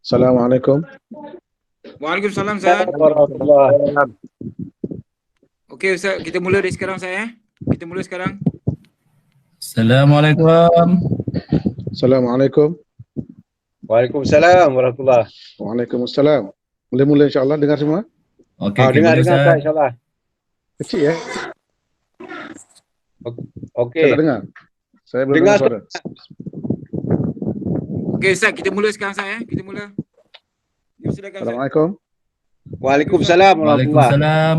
Assalamualaikum. Waalaikumsalam Ustaz. Warahmatullahi. Okey Ustaz, kita mula dari sekarang saya. Kita mula sekarang. Assalamualaikum. Assalamualaikum. Waalaikumsalam warahmatullahi. Waalaikumsalam. Mula-mula insya-Allah dengar semua? Okey, Dengar boleh, Ustaz. Ustaz insya-Allah. Kecil ya? Okey. Saya tak dengar. Saya belum Dengar, dengar suara. Okey Ustaz, kita mula sekarang saya. Kita mula. Silakan Ustaz. Assalamualaikum. Waalaikumsalam warahmatullahi. Waalaikumsalam.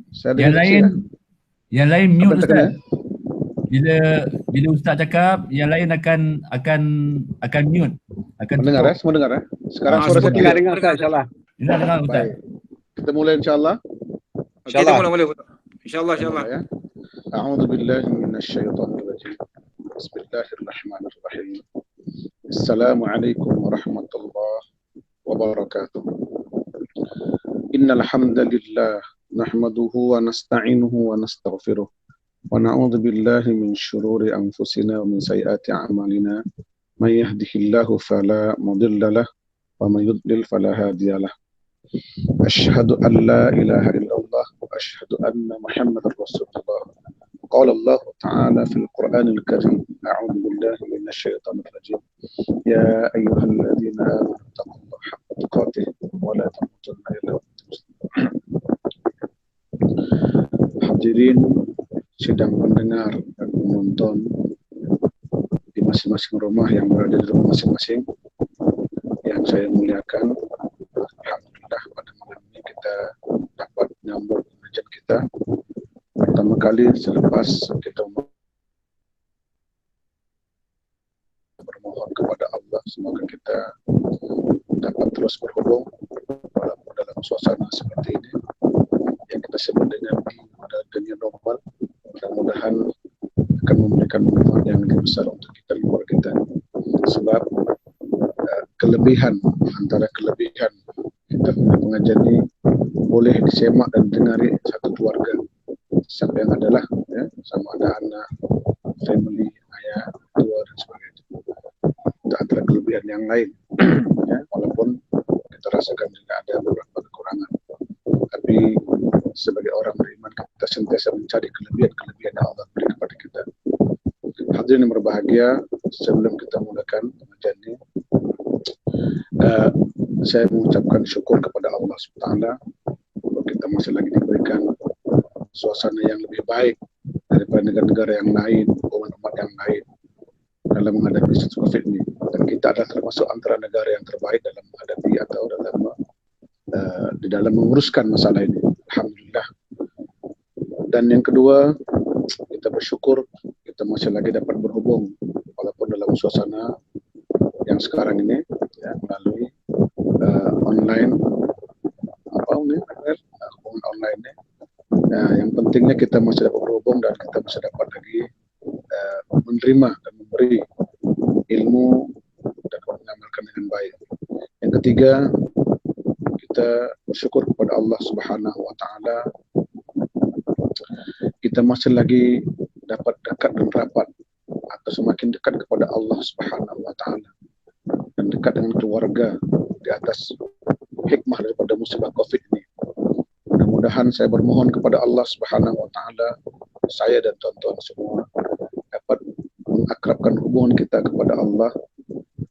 Saya Yang dengar lain, kecil ya? yang lain Apa mute yang terkena? Ustaz. Bila Ustaz cakap, yang lain akan mute. Akan Mendengar ya? tutup. Semua dengar ya? Sekarang suara semua saya Dengar clear. Ustaz insya-Allah. Dengar Ustaz. Baik. Kita mulai insya-Allah. Okey, kita mula. Insyaallah. Ya. A'udzu billahi minasyaitonir rajim. Bismillahirrahmanirrahim. Assalamualaikum warahmatullahi wabarakatuh. Innal hamdalillah nahmaduhu wa nasta'inuhu wa nastaghfiruh wa na'udzu billahi min syururi anfusina wa min sayyiati a'malina may yahdihillahu fala mudilla lahu wa may yudlil fala hadiyalah. Asyhadu an la ilaha illallah wa asyhadu anna Muhammadar Rasulullah. Qala Allah Ta'ala fil Qur'anil Karim, a'udzu billahi minasyaitonir rajim. Ya ayyuhalladzina amanu taqullaha haqqa tuqatih wa la tamutunna illa wa antum muslimun. Hadirin sedang mendengar dan menonton di masing-masing rumah yang berada di rumah masing-masing yang saya muliakan. Alhamdulillah pada malam ini kita dapat menyambut pengajian kita pertama kali selepas kita bermohon kepada Allah semoga kita dapat terus berhubung walaupun dalam suasana seperti ini yang kita sebut dengan dunia normal. Mudah-mudahan akan memberikan manfaat yang lebih besar untuk kita keluarga kita. Sebab kelebihan antara kelebihan kita punya pengajian ini boleh disemak dan didengari satu keluarga. Siapa yang adalah ya, sama ada anak, family, ayah, tua dan sebagainya. Itu antara kelebihan yang lain. Ya, walaupun kita rasakan juga ada beberapa kekurangan. Tapi sebagai orang beriman kita sentiasa mencari kelebihan yang Allah beri kepada kita. Hadirin yang berbahagia, sebelum kita mulakan pengajian ini, saya mengucapkan syukur kepada Allah SWT bahwa kita masih lagi diberikan suasana yang lebih baik daripada negara-negara yang lain, umat-umat yang lain dalam menghadapi situasi COVID ini. Dan kita adalah termasuk antara negara yang terbaik dalam menghadapi atau di dalam menguruskan masalah ini. Alhamdulillah. Dan yang kedua, kita bersyukur kita masih lagi dapat berhubung walaupun dalam suasana yang sekarang ini ya, melalui online hubungan online ini. Yang pentingnya kita masih dapat berhubung dan kita masih dapat lagi menerima dan memberi ilmu dan mengamalkan dengan baik. Yang ketiga, kita bersyukur kepada Allah Subhanahu wa taala kita masih lagi dapat dekat dan rapat atau semakin dekat kepada Allah Subhanahu wa taala dan dekat dengan keluarga di atas hikmah daripada musibah Covid ini. Mudah-mudahan saya bermohon kepada Allah Subhanahu wa taala saya dan tuan-tuan semua dapat mengakrabkan hubungan kita kepada Allah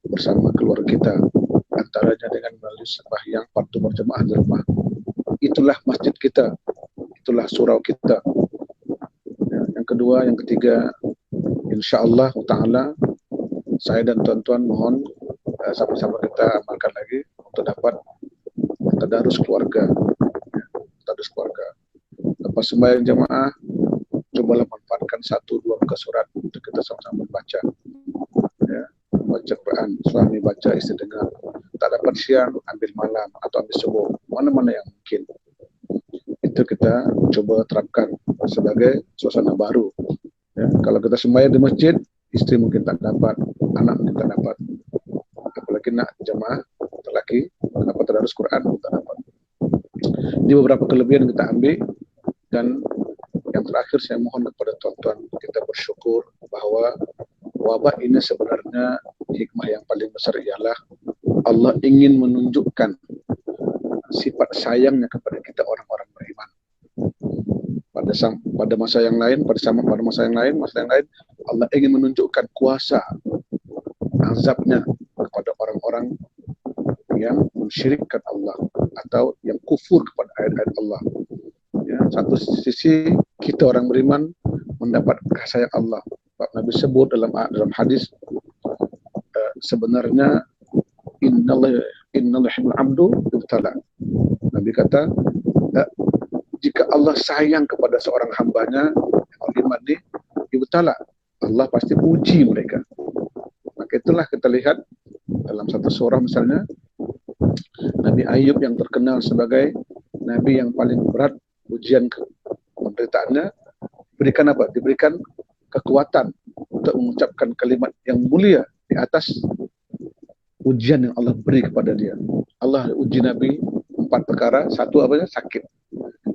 bersama keluarga kita, antaranya dengan melalui sembahyang fardu berjamaah di rumah. Itulah masjid kita, itulah surau kita. Yang kedua, yang ketiga, insya-Allah taala saya dan tuan-tuan mohon sama-sama kita amalkan lagi untuk dapat tadarus keluarga. Tadarus keluarga. Lepas sembahyang jamaah, cobalah manfaatkan 1-2 muka surat untuk kita sama-sama membaca. Ya, baca Quran, suami baca, istri dengar. Tak dapat siang, ambil malam atau ambil subuh, mana-mana yang mungkin. Itu kita coba terapkan sebagai suasana baru. Ya, kalau kita sembahyang di masjid, istri mungkin tak dapat, anak mungkin tak dapat. Apalagi nak jamaah lelaki, dapat tadarus Quran tak dapat. Ini beberapa kelebihan yang kita ambil. Dan yang terakhir saya mohon kepada tuan-tuan kita bersyukur bahwa wabak ini sebenarnya hikmah yang paling besar ialah Allah ingin menunjukkan sifat sayangnya kepada kita orang-orang beriman. Pada masa yang lain, pada masa yang lain, Allah ingin menunjukkan kuasa azabnya kepada orang-orang yang mensyirikkan Allah atau yang kufur kepada ayat-ayat Allah. Ya, satu sisi kita orang beriman mendapat kasih sayang Allah. Nabi sebut dalam hadis, sebenarnya innallaha yuhibbul abdu yubtala. Nabi kata, jika Allah sayang kepada seorang hambanya yang beriman ini, yubtala, Allah pasti uji mereka. Maka itulah kita lihat dalam satu surah misalnya, Nabi Ayub yang terkenal sebagai Nabi yang paling berat ujian pemberitaannya, diberikan apa? Diberikan kekuatan untuk mengucapkan kalimat yang mulia di atas ujian yang Allah beri kepada dia. Allah uji Nabi 4 perkara. Satu apanya? Sakit.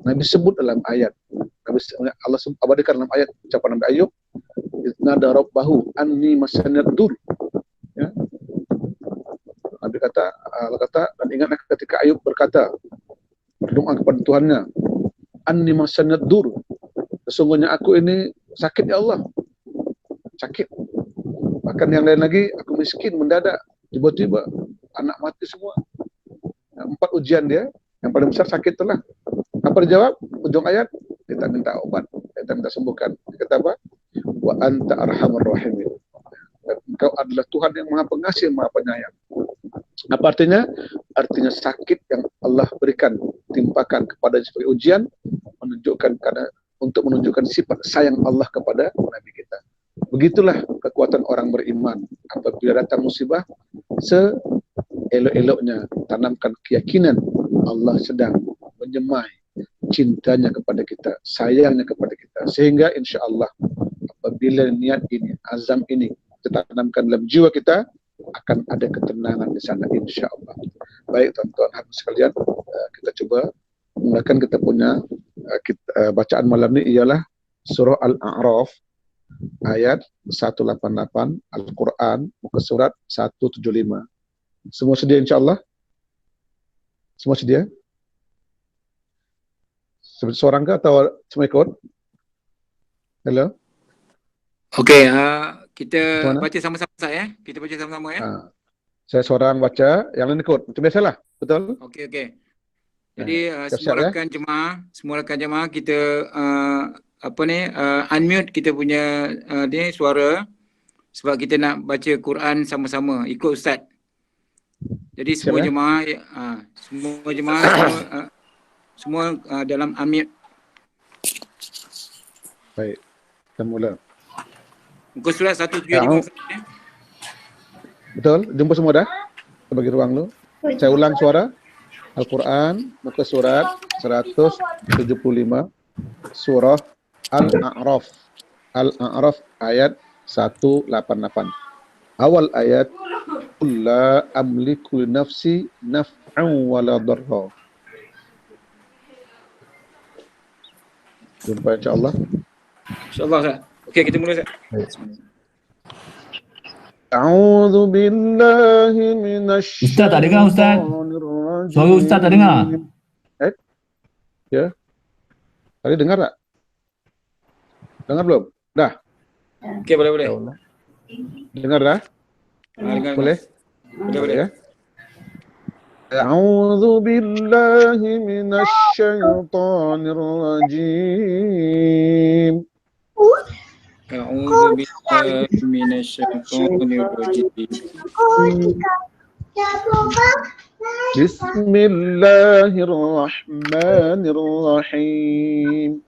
Nabi sebut dalam ayat. Allah abadikan dalam ayat ucapan Nabi Ayub, "Nada rabbahu anni masaniyad dur." Ya. Nabi kata, Allah kata, dan ingatlah ketika Ayub berkata, berdoa kepada Tuhannya, "Anni masaniyad dur." Sesungguhnya aku ini sakit ya Allah. Sakit. Bahkan yang lain lagi, aku miskin mendadak. Tiba-tiba anak mati semua. 4 ujian dia, yang paling besar sakit itulah. Apa dijawab? Ujung ayat, kita minta obat, kita minta sembuhkan. Dia kata apa? Wa anta arhamur rahimin. Engkau adalah Tuhan yang Maha Pengasih, Maha Penyayang. Apa artinya? Artinya sakit yang Allah berikan, timpakan kepada sebagai ujian, untuk menunjukkan sifat sayang Allah kepada Nabi kita. Begitulah kekuatan orang beriman. Apabila datang musibah, seelok-eloknya tanamkan keyakinan Allah sedang menyemai cintanya kepada kita, sayangnya kepada kita. Sehingga insya Allah apabila niat ini, azam ini kita tanamkan dalam jiwa kita, akan ada ketenangan di sana insya Allah. Baik tuan-tuan hadirin sekalian, kita coba mulakan kita punya bacaan malam ini ialah surah Al-A'raf ayat 188, Al-Quran muka surat 175. Semua sedia insya-Allah? Semua sedia? Seorang ke atau semua ikut? Hello? Okey, kita Mana? baca sama-sama ya. Kita baca sama-sama ya. Saya seorang baca, yang lain ikut. Macam biasalah, betul? Okey. Jadi siap-siap, semua rakan jemaah kita unmute kita punya ni suara sebab kita nak baca Quran sama-sama ikut ustaz. Jadi semua siap, jemaah semua dalam unmute. Baik. Kita mula. Muka surat 175. Betul? Jumpa semua dah? Kita bagi ruang dulu. Saya ulang suara. Al-Quran, muka surat 175, surah Al-A'raf. Al-A'raf ayat 188. Awal ayat, "Qul la amliku li nafsi naf'an wa la darra." Jumpa insya-Allah. InsyaAllah Ustaz. Okey, kita mula Ustaz. A'udzu billahi minasy Ustaz tak dengar Ustaz. Suara Ustaz tak dengar. Ya. Tadi dengar tak? Dengar belum? Dah. Okey, boleh. Dengar dah? Dengar. Boleh? Boleh. Ya. A'udzu billahi minasy syaithanir rajim. A'udzu billahi minasyaitonir rajim. Bismillahirrahmanirrahim.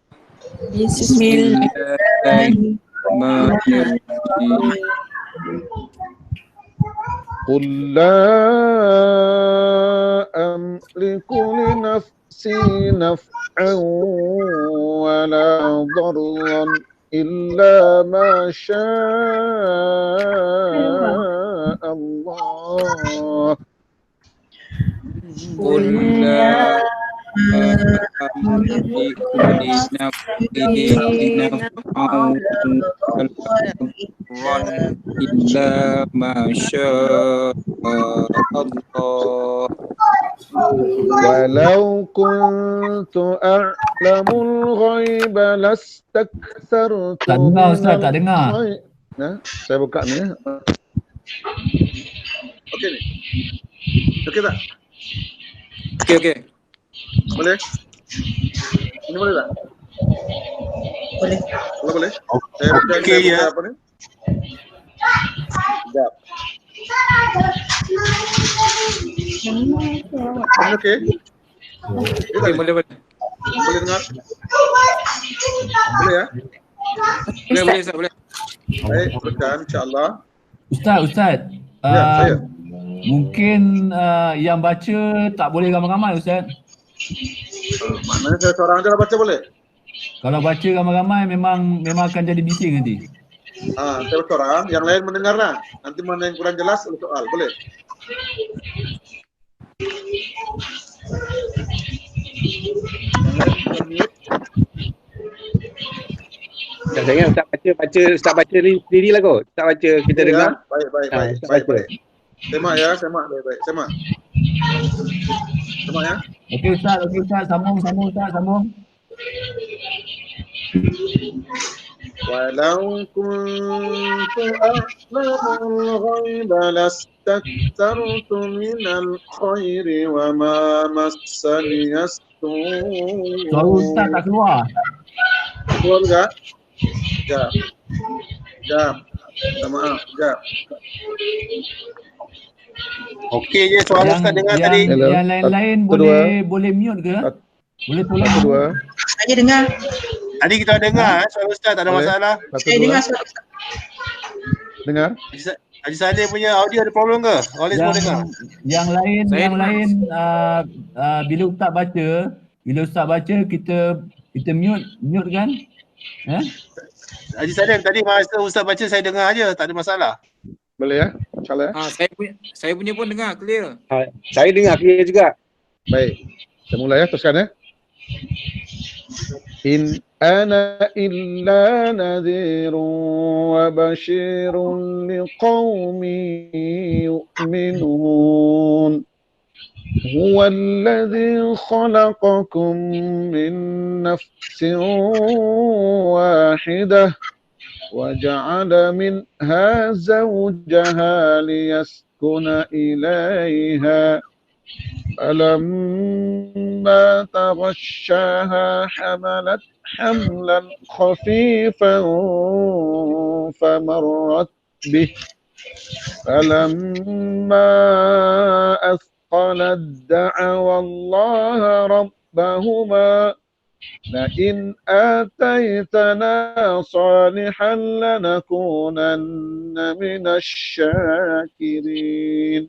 Bismillahirrahmanirrahim. Qul la amliku li nafsi naf'an wa la darran illa ma syaa Allah. Qul la illa ma syaa Allah. Walau kuntu a'lamul ghaiba lastakthartu Tak dengar Ustaz, tak dengar. khair. Nah, saya buka ni ya. Okey ni. Okey tak? Okey. Boleh? Ini boleh tak? Boleh. Boleh. Saya buka apa ni? Sekejap. Okey. Okey, boleh. Boleh dengar? Boleh ya? Boleh Ustaz, boleh. Baik, teruskan insya-Allah. Ustaz. Ya, saya. Mungkin yang baca tak boleh ramai-ramai Ustaz. Maknanya saya seorang aja baca boleh? Kalau baca ramai-ramai memang akan jadi bising nanti. Saya seorang, yang lain mendengarlah. Nanti mana yang kurang jelas soal, boleh? Ustaz jangan Ustaz baca sendirilah kot. Ustaz baca kita Ya, dengar. baik. Semak ya, baik. Semak ya. Okey Ustaz, sambung Ustaz, sambung. Walau kuntu a'lamul ghaiba lastakthartu minal khairi wa ma massani as-su'. Suara Ustaz tak keluar. Keluar enggak? Sekejap. Minta maaf, sekejap. Okey je suara Ustaz dengar tadi. Yang lain-lain boleh mute ke? Boleh tolong. 1, 2. Saya dengar. Tadi kita dengar suara Ustaz, tak ada Boleh? masalah. 1, Saya 2. dengar suara Ustaz. Dengar? Haji Saleh punya audio ada problem ke? Oleh semua dengar. Yang lain bila Ustaz baca kita mute kan? Haji Saleh tadi masa Ustaz baca saya dengar aja, tak ada masalah. Boleh ya? InsyaAllah ya? Saya punya pun dengar clear. Saya dengar clear juga. Baik. Kita mulai ya, teruskan ya. In ana illa nadhirun wa bashirun liqaumin yu'minun. Huwa alladhi khalaqakum min nafsin wahidah wa ja'ala minha zawjaha liyaskuna ilayha. فلما تغشاها حملت حملا خفيفا فمرت به فلما أثقلت دعوا الله ربهما لئن آتيتنا صالحا لنكونن من الشاكرين.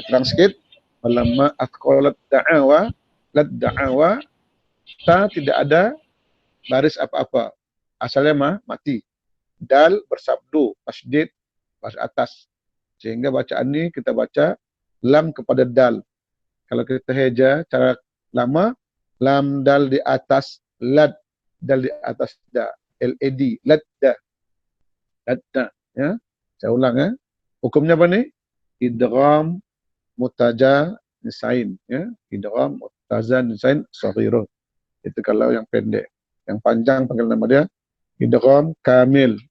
Terang sikit. Falamma athqalat da'awa, ta tidak ada baris apa-apa. Asalnya mati. Dal bersabdu, tasdid baris atas. Sehingga bacaan ini kita baca lam kepada dal. Kalau kita heja cara lama, lam dal di atas lad, dal di atas da, lad, ladda. Ya. Saya ulang ya. Hukumnya apa nih? Idgham mutaja nisain, ya, idgham mutaja nisain saghirun. Itu kalau yang pendek. Yang panjang panggil nama dia idgham kamil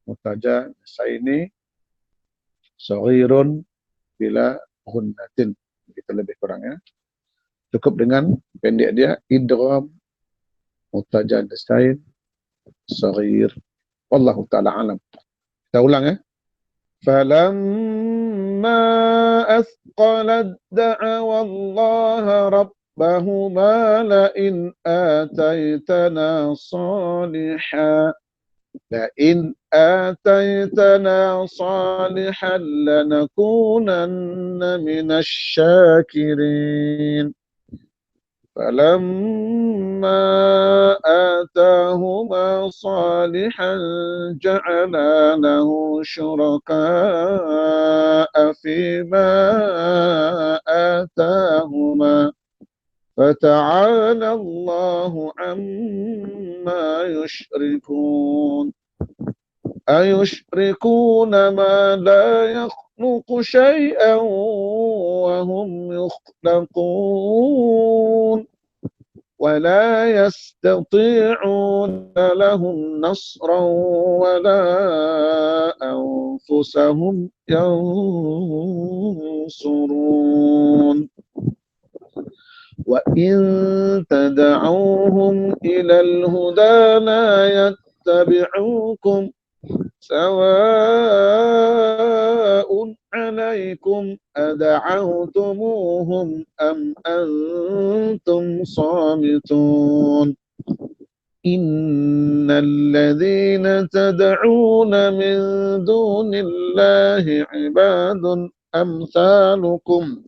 mutaja nisaini saghirun bila ghunnatin. Itu lebih kurang ya. Cukup dengan pendek dia idgham mutaja nisain saghir. Wallahu taala alam. Kita ulang ya. فَلَمَّا أَثْقَلَتْ دَعَوَا اللَّهَ رَبَّهُمَا لَئِنْ آتَيْتَنَا صَالِحًا لَنَكُونَنَّ مِنَ الشَّاكِرِينَ. فَلَمَّا آتَاهُمَا صَالِحًا جَعَلَا لَهُ شُرَكَاءَ فِيمَا آتَاهُمَا فتعالى الله عما يشركون أيشركون ما لا يخلق شيئا وهم يخلقون ولا يستطيعون لهم نصرا ولا أنفسهم ينصرون وإن تدعوهم إلى الهدى لا يتبعوكم سواء عليكم أدعوتموهم أم أنتم صامتون إن الذين تدعون من دون الله عباد أمثالكم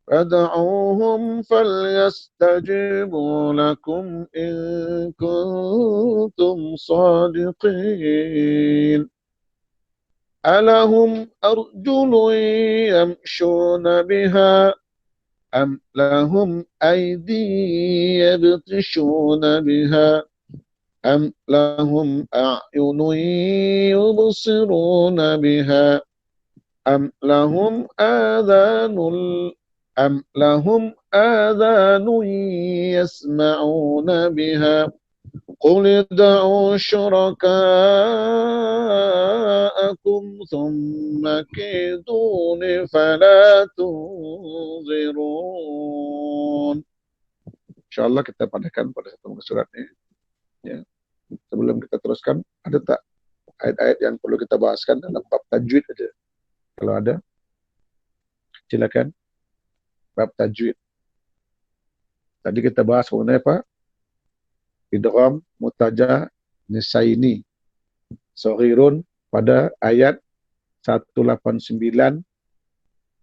فادعوهم فليستجيبوا لكم إن كنتم صادقين ألهم أرجل يمشون بها أم لهم أيدي يبطشون بها أم لهم أعين يبصرون بها أم لهم آذان يسمعون بها قل ادعوا شركاءكم ثم كيدون فلا تنظرون. InsyaAllah kita padakan pada satu muka surat ini. Ya. Sebelum kita teruskan, ada tak ayat-ayat yang perlu kita bahaskan dalam bab tajwid aja? Kalau ada, silakan. Bab tajwid. Tadi kita bahas mengenai apa? Idgham mutajah nisaini saghirun pada ayat 189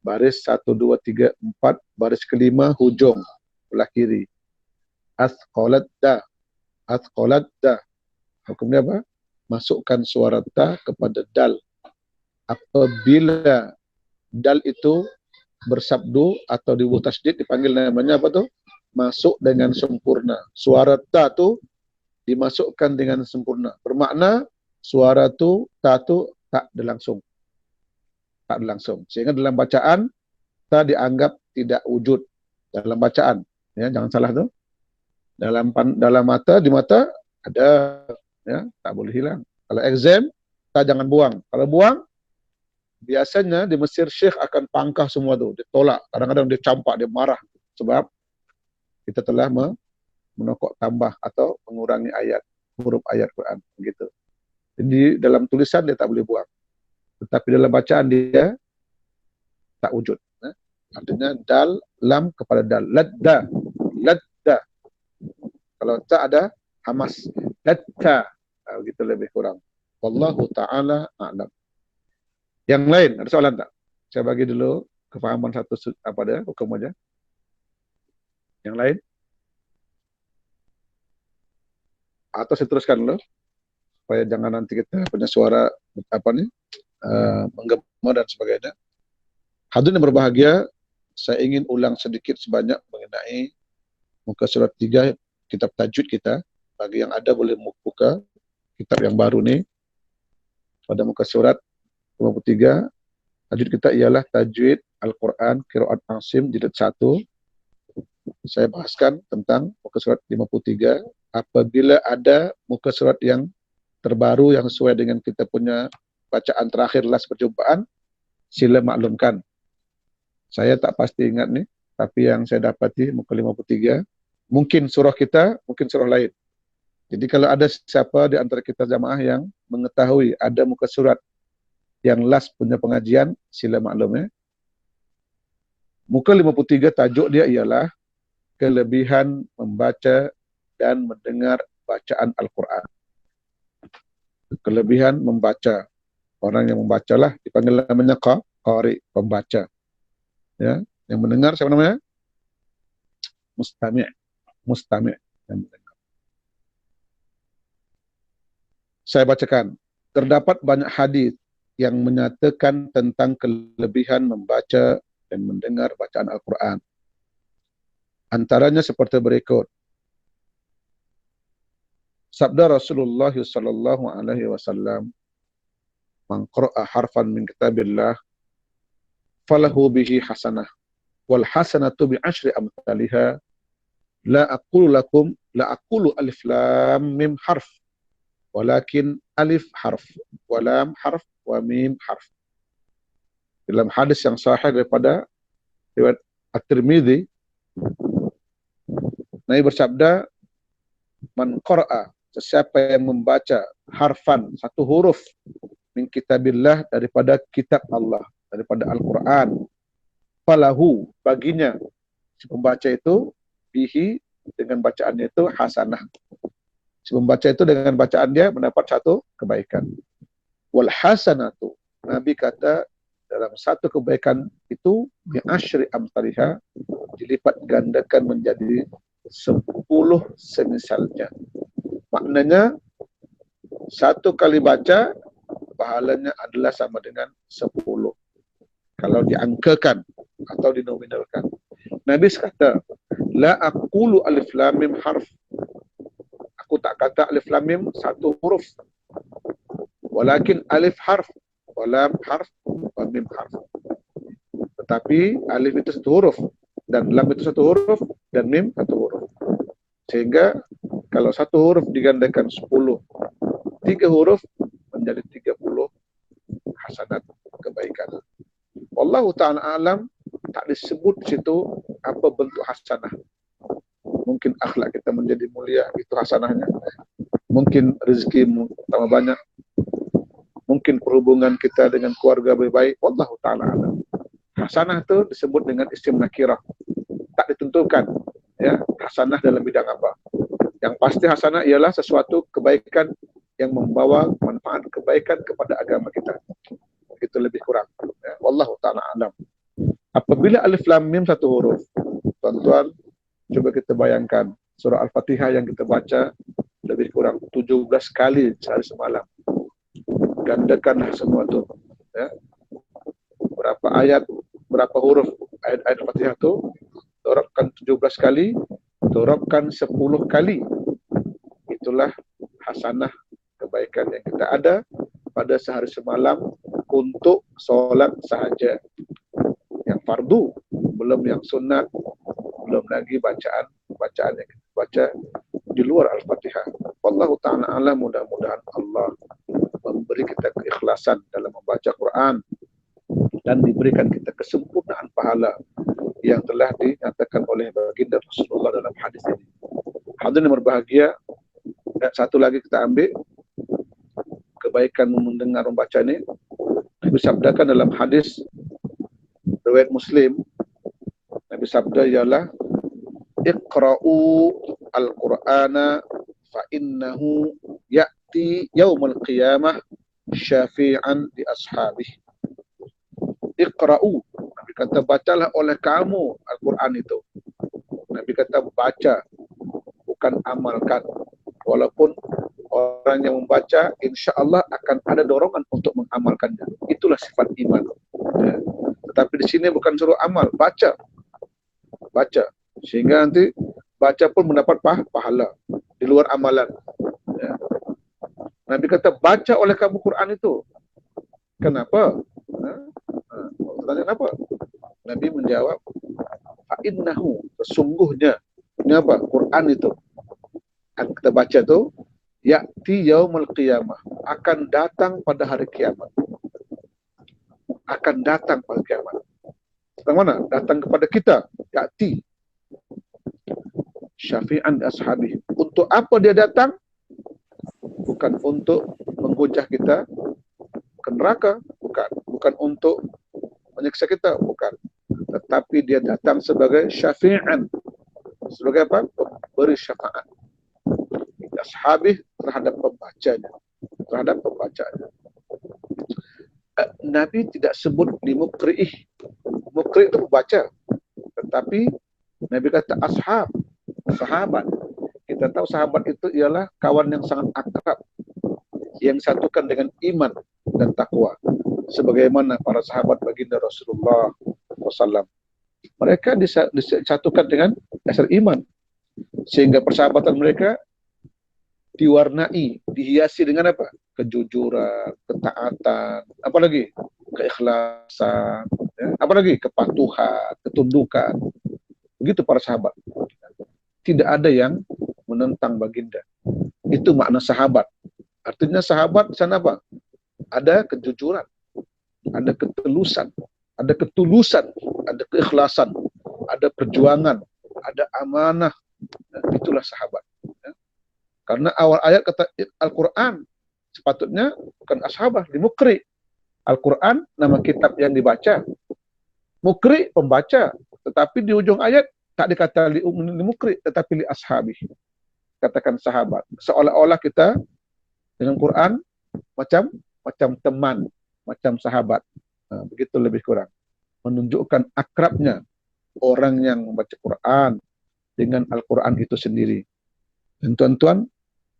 baris 1 2 3 4 baris kelima hujung belah kiri. Athqalat da. Hukumnya apa? Masukkan suara ta kepada dal. Apabila dal itu bersabdu atau di tasydid dipanggil namanya apa tuh? Masuk dengan sempurna. Suara ta tu dimasukkan dengan sempurna. Bermakna suara tu ta tu tak berlangsung. Sehingga dalam bacaan ta dianggap tidak wujud dalam bacaan. Ya, jangan salah tu. Dalam mata, di mata ada, ya, tak boleh hilang. Kalau exam, ta jangan buang. Kalau buang, biasanya di Mesir Syekh akan pangkah semua tu, ditolak. Kadang-kadang dia campak, dia marah sebab kita telah menokok tambah atau mengurangi huruf ayat Quran begitu. Jadi dalam tulisan dia tak boleh buang. Tetapi dalam bacaan dia tak wujud. Artinya dal lam kepada dal. Ladda. Kalau tak ada hamas. Ladda. Begitu lebih kurang. Wallahu ta'ala a'lam. Yang lain, ada soalan tak? Saya bagi dulu kefahaman satu apa dia, hukum aja. Yang lain? Atau saya teruskan dulu, supaya jangan nanti kita punya suara menggema dan sebagainya. Hadirin yang berbahagia, saya ingin ulang sedikit sebanyak mengenai muka surat 3 kitab tajwid kita. Bagi yang ada boleh buka kitab yang baru ni. Pada muka surat 53, tajwid kita ialah tajwid Al-Quran Qiraat Asim jilid 1. Saya bahaskan tentang muka surat 53. Apabila ada muka surat yang terbaru yang sesuai dengan kita punya bacaan terakhir last perjumpaan, sila maklumkan. Saya tak pasti ingat ni, tapi yang saya dapati muka 53, mungkin surah kita, mungkin surah lain. Jadi kalau ada siapa di antara kita jamaah yang mengetahui ada muka surat yang last punya pengajian, sila maklum ya. Muka 53 tajuk dia ialah kelebihan membaca dan mendengar bacaan Al-Quran. Kelebihan membaca. Orang yang membacalah dipanggil namanya qari, pembaca. Ya, yang mendengar siapa namanya? Mustami'. Yang mendengar. Saya bacakan. Terdapat banyak hadis yang menyatakan tentang kelebihan membaca dan mendengar bacaan Al-Quran. Antaranya seperti berikut. Sabda Rasulullah sallallahu alaihi wasallam, "Man qara'a harfan min kitabillah falahu bihi hasanah wal hasanatu bi asyri amsalha la aqulu alif lam mim harf walakin alif harf wa lam harf wa mim harf." Dalam hadis yang sahih daripada riwayat At-Tirmidzi, Nabi bersabda, "Man qara'a," sesiapa yang membaca harfan, satu huruf, min kitabillah, daripada kitab Allah, daripada Al-Quran, falahu, baginya, si pembaca itu, bihi, dengan bacaannya itu hasanah. Si pembaca itu dengan bacaan dia mendapat satu kebaikan. Wal hasanatu, Nabi kata dalam satu kebaikan itu bi asyri amsalha, dilipat gandakan menjadi 10 semisalnya. Maknanya satu kali baca pahalanya adalah sama dengan 10 kalau diangkakan atau dinominalkan. Nabi kata, la aqulu alif lam mim harf. Aku tak kata alif lam mim satu huruf. Walakin alif harf, wa lam harf, wa mim harf. Tetapi alif itu satu huruf, dan lam itu satu huruf, dan mim satu huruf. Sehingga kalau satu huruf digandakan 10, 3 huruf menjadi 30 hasanat kebaikan. Wallahu ta'ala alam, tak disebut situ apa bentuk hasanah. Mungkin akhlak kita menjadi mulia, itu hasanahnya. Mungkin rezeki tambah banyak. Mungkin perhubungan kita dengan keluarga lebih baik. Wallahu ta'ala alam. Hasanah itu disebut dengan isim nakirah. Tak ditentukan. Ya, hasanah dalam bidang apa. Yang pasti hasanah ialah sesuatu kebaikan yang membawa manfaat kebaikan kepada agama kita. Itu lebih kurang. Ya, wallahu ta'ala alam. Apabila alif lam mim satu huruf, tuan-tuan, coba kita bayangkan surah Al-Fatihah yang kita baca lebih kurang 17 kali sehari semalam. Gandakanlah semua itu. Ya. Berapa ayat, berapa huruf ayat-ayat Al-Fatihah itu, dorabkan 17 kali, dorabkan 10 kali. Itulah hasanah kebaikan yang kita ada pada sehari semalam untuk solat sahaja. Yang fardu, belum yang sunat, belum lagi bacaan yang kita baca di luar Al-Fatihah. Wallahu ta'ala alam, mudah-mudahan Allah memberi kita keikhlasan dalam membaca Quran dan diberikan kita kesempurnaan pahala yang telah dinyatakan oleh baginda Rasulullah dalam hadis ini. Hadirin yang berbahagia, dan satu lagi kita ambil kebaikan mendengar membaca ini. Nabi sabdakan dalam hadis riwayat Muslim, Nabi sabda ialah, iqra'u al-Qur'ana fa innahu ya'ti yaumul qiyamah syafi'an di ashabih. Iqra'u, Nabi kata bacalah oleh kamu Al-Quran itu. Nabi kata baca, bukan amalkan. Walaupun orang yang membaca, insya Allah akan ada dorongan untuk mengamalkannya. Itulah sifat iman. Ya. Tetapi di sini bukan suruh amal, baca. Baca. Sehingga nanti baca pun mendapat pahala di luar amalan. Ya. Nabi kata, baca oleh kamu Quran itu. Kenapa? Tanya kenapa? Nabi menjawab, fa'innahu, sesungguhnya, ini apa? Quran itu. Yang kita baca itu, ya'ti yaumul qiyamah, akan datang pada hari kiamat. Akan datang pada kiamat. Datang mana? Datang kepada kita. Ya'ti. Syafi'an ashabi. Untuk apa dia datang? Bukan untuk menghujah kita ke neraka, bukan. Bukan untuk menyiksa kita, bukan. Tetapi dia datang sebagai syafi'an. Sebagai apa? Beri syafaat. Ashabih, terhadap pembacanya. Terhadap pembacanya. Nabi tidak sebut di mukri'ih. Mukri' itu pembaca. Tetapi Nabi kata ashab, sahabat. Kita tahu sahabat itu ialah kawan yang sangat akrab, yang satukan dengan iman dan takwa. Sebagaimana para sahabat baginda Rasulullah SAW. mereka disatukan dengan dasar iman. Sehingga persahabatan mereka diwarnai, dihiasi dengan apa? Kejujuran, ketaatan, apalagi keikhlasan, ya, apalagi kepatuhan, ketundukan. Begitu para sahabat. Tidak ada yang menentang baginda. Itu makna sahabat. Artinya sahabat di sana apa? Ada kejujuran, ada ketulusan, ada keikhlasan, ada perjuangan, ada amanah. Nah, itulah sahabat. Ya. Karena awal ayat kata Al-Quran sepatutnya bukan ashabah, di mukri. Al-Quran nama kitab yang dibaca. Mukri pembaca. Tetapi di ujung ayat tak dikata li mukri, tetapi li ashabi. Katakan sahabat. Seolah-olah kita dengan Quran macam teman, macam sahabat. Nah, begitu lebih kurang. Menunjukkan akrabnya orang yang membaca Quran dengan Al-Quran itu sendiri. Dan tuan-tuan,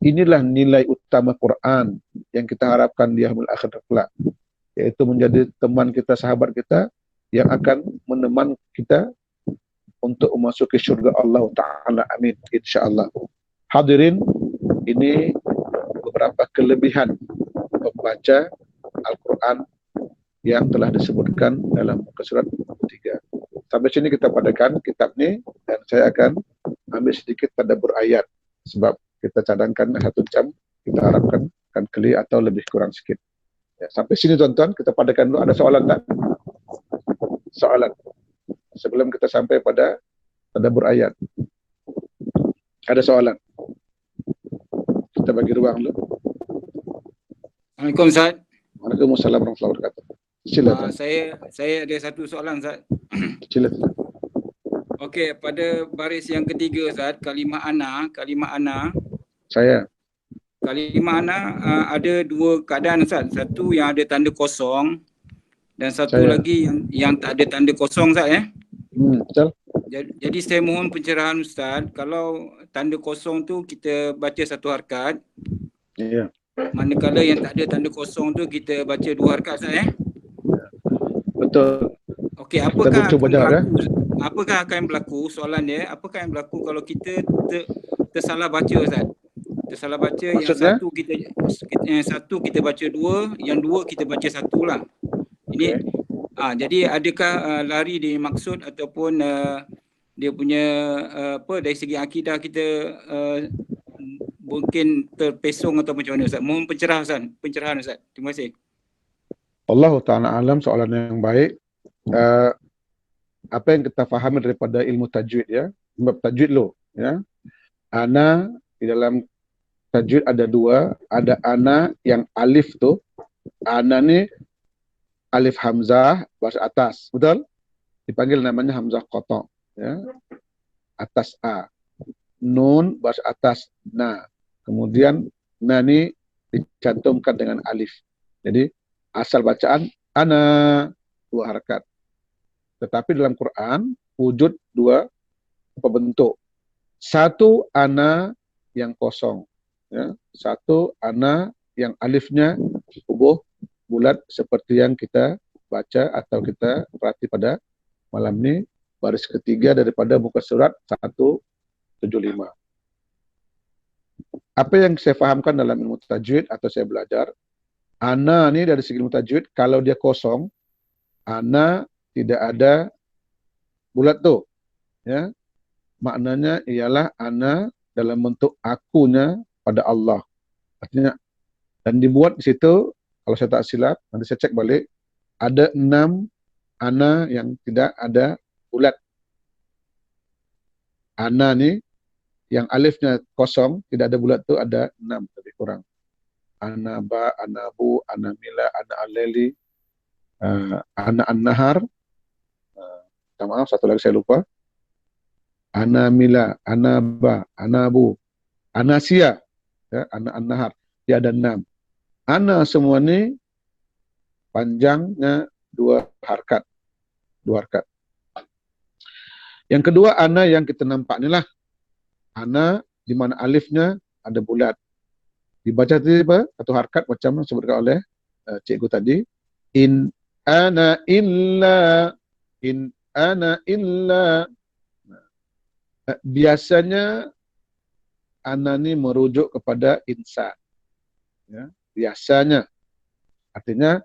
inilah nilai utama Quran yang kita harapkan di yaumil akhir kelak, yaitu menjadi teman kita, sahabat kita yang akan menemani kita untuk memasuki surga Allah Ta'ala. Amin. InsyaAllah. Hadirin, ini beberapa kelebihan membaca Al-Quran yang telah disebutkan dalam muka surat 3. Sampai sini kita padakan kitab ini, dan saya akan ambil sedikit tadabbur ayat. Sebab kita cadangkan 1 jam, kita harapkan akan keli atau lebih kurang sedikit. Ya, sampai sini tuan-tuan, kita padakan dulu. Ada soalan tak? Soalan. Sebelum kita sampai pada tadabbur ayat. Ada soalan? Kita bagi ruang dulu. Assalamualaikum Ustaz. Waalaikumsalam warahmatullahi wabarakatuh. Silakan. Saya ada satu soalan Ustaz. Silakan. Okey, pada baris yang ketiga Ustaz, kalimah ana. Saya. Kalimah ana ada dua keadaan Ustaz. Satu yang ada tanda kosong dan satu Saya. lagi yang tak ada tanda kosong Ustaz ya. Betul. Jadi saya mohon pencerahan Ustaz, kalau tanda kosong tu kita baca 1 harakat. Iya. Manakala yang tak ada tanda kosong tu kita baca 2 harakat Ustaz ya. Betul. Okey, apakah akan berlaku soalan dia, apakah yang berlaku kalau kita tersalah baca Ustaz? Tersalah baca. Maksudnya? Yang satu kita baca 2, yang 2 kita baca 1 lah. Ini jadi adakah lari di maksud ataupun dia punya dari segi akidah kita mungkin terpesong atau macam mana Ustaz? Mohon pencerahan Ustaz. Terima kasih. Allah Ta'ala alam, soalan yang baik. Apa yang kita fahami daripada ilmu tajwid ya, sebab tajwid lo ya. Ana di dalam tajwid ada 2, ada ana yang alif tu. Ana ni alif hamzah baris atas, betul? Dipanggil namanya hamzah qata ya. Atas a. Nun baris atas na. Kemudian na ni dicantumkan dengan alif. Jadi asal bacaan ana 2 harakat. Tetapi dalam Quran wujud 2 bentuk. 1 ana yang kosong, ya. 1 ana yang alifnya huruf bulat seperti yang kita baca atau kita perhati pada malam ini, baris ketiga daripada muka surat 175. Apa yang saya fahamkan dalam ilmu tajwid atau saya belajar, ana ni dari segi ilmu tajwid, kalau dia kosong, ana tidak ada bulat tu, ya. Maknanya ialah ana dalam bentuk akunya pada Allah. Artinya, dan dibuat di situ, kalau saya tak silap, nanti saya cek balik, ada 6 ana yang tidak ada bulat. Ana ni yang alifnya kosong, tidak ada bulat tu ada 6 lebih kurang. Ana ba, ana bu, ana mila, ana aleli, ana an-nahar. Maaf, satu lagi saya lupa. Ana mila, ana ba, ana bu, ana sia, ya, ana an-nahar. Dia ada 6. Ana semua ni panjangnya 2 harakat. 2 harakat. Yang kedua, ana yang kita nampak ni lah. Ana di mana alifnya ada bulat. Dibaca tadi apa? 1 harakat macam disebutkan oleh cikgu tadi. In ana illa ana illa. Biasanya ana ni merujuk kepada insan. Ya, biasanya. Artinya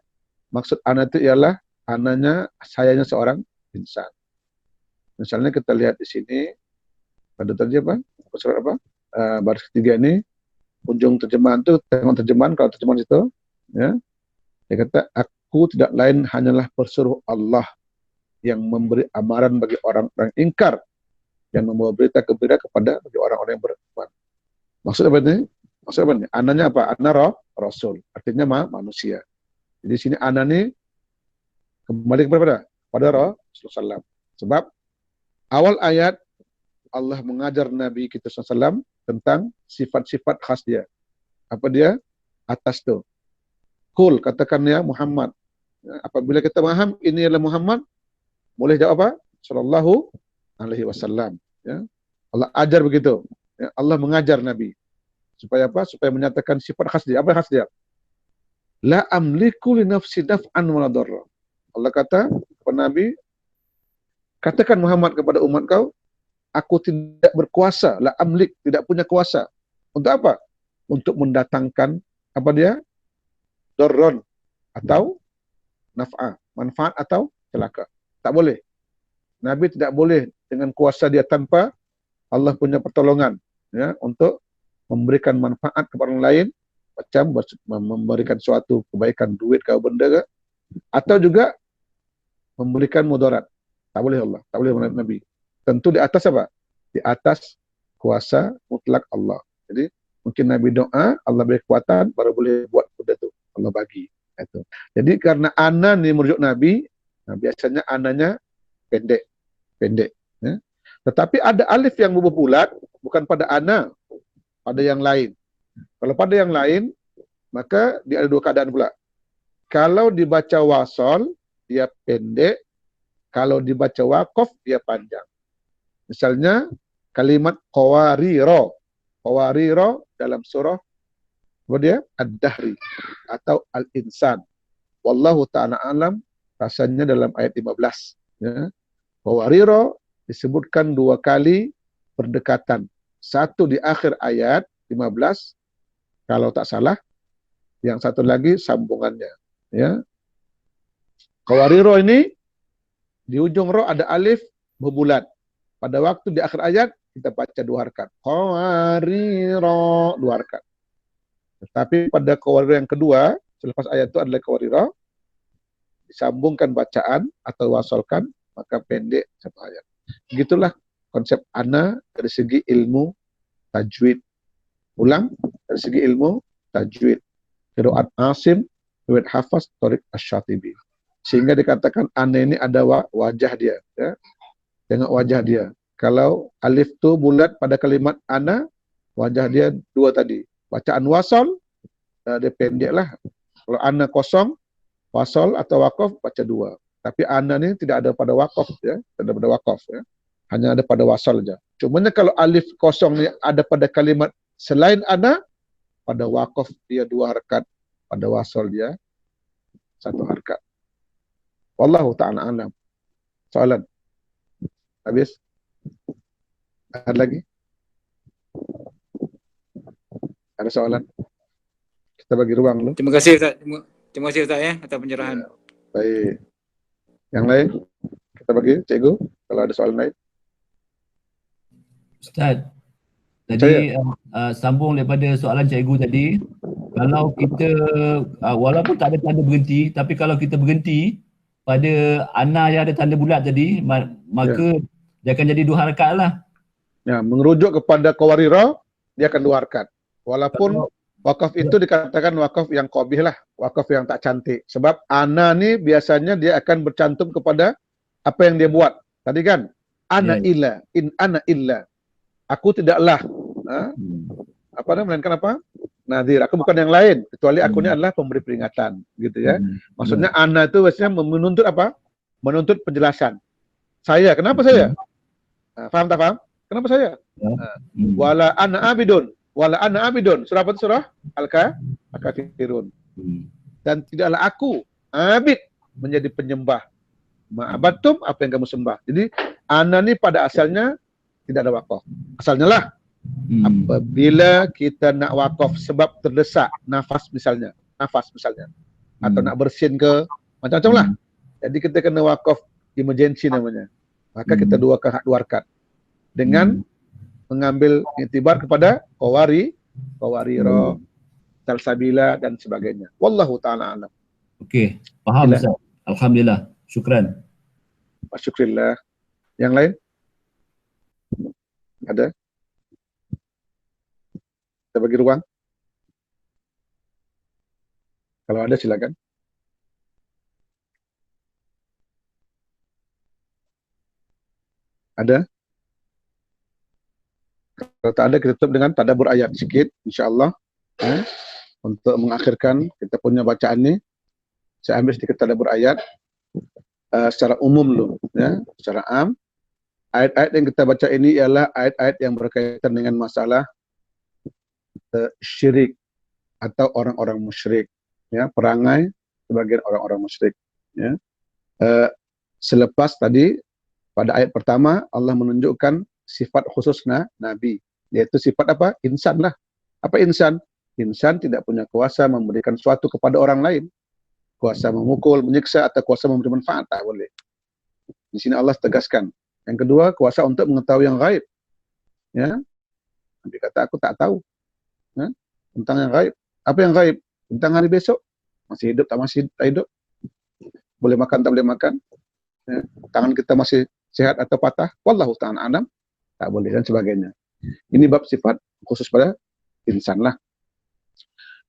maksud ana itu ialah ananya, sayanya seorang insan. Misalnya kita lihat di sini pada tadi apa? Surat apa? Baris ketiga ini, ujung terjemahan itu, tengok terjemahan, kalau terjemahan itu, ya, dia kata, aku tidak lain hanyalah pesuruh Allah yang memberi amaran bagi orang-orang ingkar, yang membawa berita gembira kepada bagi orang-orang yang beriman. Maksud apa ini? Maksud apa ini? Ananya apa? Ana Rasul. Artinya manusia. Jadi sini ana ini kembali kepada Rasulullah SAW. Sebab awal ayat Allah mengajar Nabi kita SAW tentang sifat-sifat khas dia. Apa dia? Atas tu. Kul, katakan ya Muhammad. Apabila kita faham ini adalah Muhammad, boleh jawab apa? Sallallahu alaihi wasallam. Ya. Allah ajar begitu. Ya. Allah mengajar Nabi. Supaya apa? Supaya menyatakan sifat khas dia. Apa khas dia? La amliku li nafsi daf'an wa la darra. Allah kata kepada Nabi, katakan Muhammad kepada umat kau, aku tidak berkuasa, la amlik, tidak punya kuasa. Untuk apa? Untuk mendatangkan apa dia? Darron atau naf'a, manfaat atau celaka. Tak boleh. Nabi tidak boleh dengan kuasa dia tanpa Allah punya pertolongan, ya, untuk memberikan manfaat kepada orang lain, macam memberikan suatu kebaikan, duit ke benda ke, atau juga memberikan mudarat. Tak boleh Allah, tak boleh Nabi. Tentu di atas apa? Di atas kuasa mutlak Allah. Jadi mungkin Nabi doa, Allah beri kekuatan, baru boleh buat benda itu. Allah bagi. Itu. Jadi karena ana ni merujuk Nabi, nah biasanya ananya pendek. Ya. Tetapi ada alif yang berbulat, bukan pada ana, pada yang lain. Kalau pada yang lain, maka dia ada dua keadaan pula. Kalau dibaca wasol, dia pendek. Kalau dibaca waqaf, dia panjang. Misalnya, kalimat qawariro. Qawariro dalam surah, apa dia? Ad-Dahri atau Al-Insan. Wallahu ta'ala alam, rasanya dalam ayat 15. Ya. Qawariro disebutkan dua kali berdekatan. Satu di akhir ayat 15, kalau tak salah, yang satu lagi sambungannya. Ya. Qawariro ini, di ujung roh ada alif berbulat. Pada waktu di akhir ayat, kita baca dua harakat. Qawariro, dua harakat. Tetapi pada qawariro yang kedua, selepas ayat itu adalah qawariro, disambungkan bacaan atau wasolkan, maka pendek satu ayat. Begitulah konsep ana dari segi ilmu tajwid. Ulang, dari segi ilmu tajwid. Qiraat Asim, riwayat Hafaz, Thariq Asy-Syatibi. Sehingga dikatakan ana ini ada wajah dia. Ya. Tengok wajah dia. Kalau alif tu bulat pada kalimat ana, wajah dia dua tadi. Bacaan wasol, dia pendek lah. Kalau ana kosong, wasol atau waqaf, baca dua. Tapi ana ni tidak ada pada waqaf, ya. Tidak ada pada waqaf, ya. Hanya ada pada wasol saja. Cumanya kalau alif kosong ni ada pada kalimat selain ana, pada waqaf dia dua harakat, pada wasol dia satu harakat. Wallahu ta'ala alam. Soalan? Habis? Ada lagi? Ada soalan? Kita bagi ruang dulu. Terima kasih Ustaz. Terima kasih Ustaz ya atas pencerahan. Ya, baik. Yang lain? Kita bagi cikgu kalau ada soalan lain. Ustaz, tadi sambung daripada soalan cikgu tadi, kalau kita walaupun tak ada tanda berhenti, tapi kalau kita berhenti pada ana yang ada tanda bulat tadi, maka dia akan jadi dua harakat lah. Ya, merujuk kepada qawariro, dia akan dua harakat. Walaupun wakaf itu dikatakan wakaf yang qabih lah, wakaf yang tak cantik. Sebab ana ni biasanya dia akan bercantum kepada apa yang dia buat. Tadi kan, ana illa, in ana illa. Aku tidaklah, apa namanya, melainkan apa? Nadhir. Aku bukan yang lain, kecuali aku ni adalah pemberi peringatan. Gitu ya. Maksudnya ana itu biasanya menuntut apa? Menuntut penjelasan. Saya, kenapa saya? Faham tak faham? Kenapa saya? Wala ana abidun. Wala ana abidun. Surah apa itu surah? Al-Kafirun. Dan tidaklah aku abid menjadi penyembah Ma'abattum, apa yang kamu sembah. Jadi ana ni pada asalnya tidak ada wakaf. Asalnya lah apabila kita nak wakaf sebab terdesak nafas misalnya, atau nak bersin ke macam-macam lah. Jadi kita kena wakaf emergency namanya. Maka kita dua rakaat dengan mengambil iktibar kepada qawariro, salsabila dan sebagainya. Wallahu taala alam. Okey, faham Ustaz. Alhamdulillah. Syukran. Syukrillah. Yang lain? Ada? Kita bagi ruang. Kalau ada silakan. Ada? Kalau tak ada, kita tutup dengan tadabbur ayat sikit, insya-Allah. Untuk mengakhirkan kita punya bacaan ni, saya ambil sedikit tadabbur ayat secara umum dulu, ya, secara am. Ayat-ayat yang kita baca ini ialah ayat-ayat yang berkaitan dengan masalah syirik atau orang-orang musyrik, ya, perangai sebagian orang-orang musyrik, ya. Selepas tadi pada ayat pertama Allah menunjukkan sifat khusus Nabi, yaitu sifat apa? Insan lah. Apa insan? Insan tidak punya kuasa memberikan sesuatu kepada orang lain. Kuasa memukul, menyiksa, atau kuasa memberi manfaat, tak boleh. Di sini Allah tegaskan. Yang kedua, kuasa untuk mengetahui yang gaib. Ya, Nabi kata, aku tak tahu, ya, tentang yang gaib. Apa yang gaib? Tentang hari besok. Masih hidup, tak masih hidup. Boleh makan, tak boleh makan. Ya. Tangan kita masih sehat atau patah. Wallahu ta'ala alam. Tak boleh, dan sebagainya. Ini bab sifat khusus pada insan lah.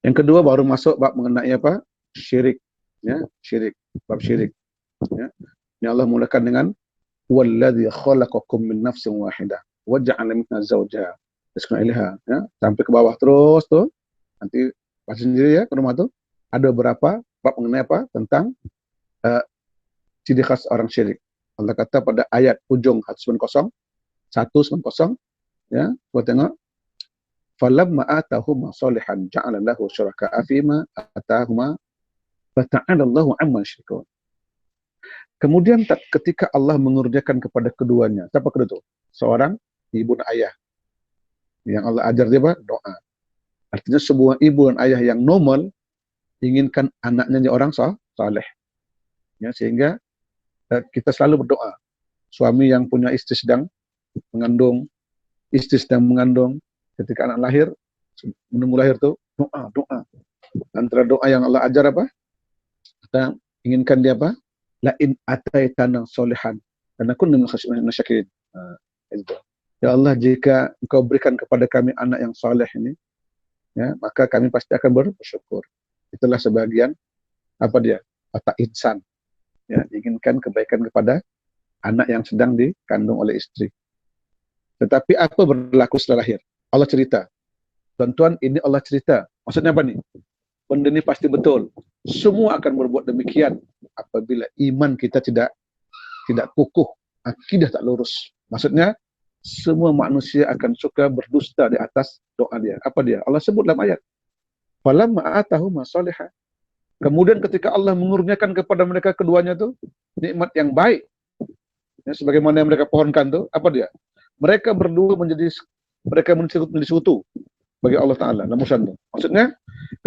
Yang kedua baru masuk bab mengenai apa? Syirik. Ya, syirik, bab syirik. Ya. Ini Allah mulakan dengan walladzi khalaqakum min nafsin wahidah wa ja'ala minha zawjaha taskunu ilaiha, ya, sampai ke bawah terus tuh. Nanti baca sendiri ya ke rumah tuh. Ada beberapa bab mengenai apa? Tentang ciri khas orang syirik. Allah kata pada ayat ujung 190, ya, kita tengok. Falamma atahuma salihan ja'ala lahu syuraka'a fima atahuma fata'alallahu amma yusyrikun. Kemudian ketika Allah mengerjakan kepada keduanya, siapa kedua itu? Seorang ibu dan ayah. Yang Allah ajar dia apa? Doa. Artinya sebuah ibu dan ayah yang normal inginkan anaknya jadi orang saleh. Ya, sehingga kita selalu berdoa. Suami yang punya istri sedang mengandung, ketika anak lahir, menunggu lahir tuh doa. Antara doa yang Allah ajar apa? Kita inginkan dia apa? La in ataitana solihan karena kunna minasyakirin. Ya Allah, jika Engkau berikan kepada kami anak yang saleh ini, ya, maka kami pasti akan bersyukur. Itulah sebagian apa dia? Watak insan. Ya, inginkan kebaikan kepada anak yang sedang dikandung oleh istri. Tetapi apa berlaku setelah lahir? Allah cerita. Tuan-tuan, ini Allah cerita. Maksudnya apa nih? Benda ini pasti betul. Semua akan berbuat demikian apabila iman kita tidak kukuh, akidah tak lurus. Maksudnya semua manusia akan suka berdusta di atas doa dia. Apa dia? Allah sebut dalam ayat. Falamma atahuma salihah. Kemudian ketika Allah mengurniakan kepada mereka keduanya tu nikmat yang baik, ya, sebagaimana yang mereka pohonkan tu, apa dia? Mereka berdua menjadi sekutu bagi Allah Ta'ala. Maksudnya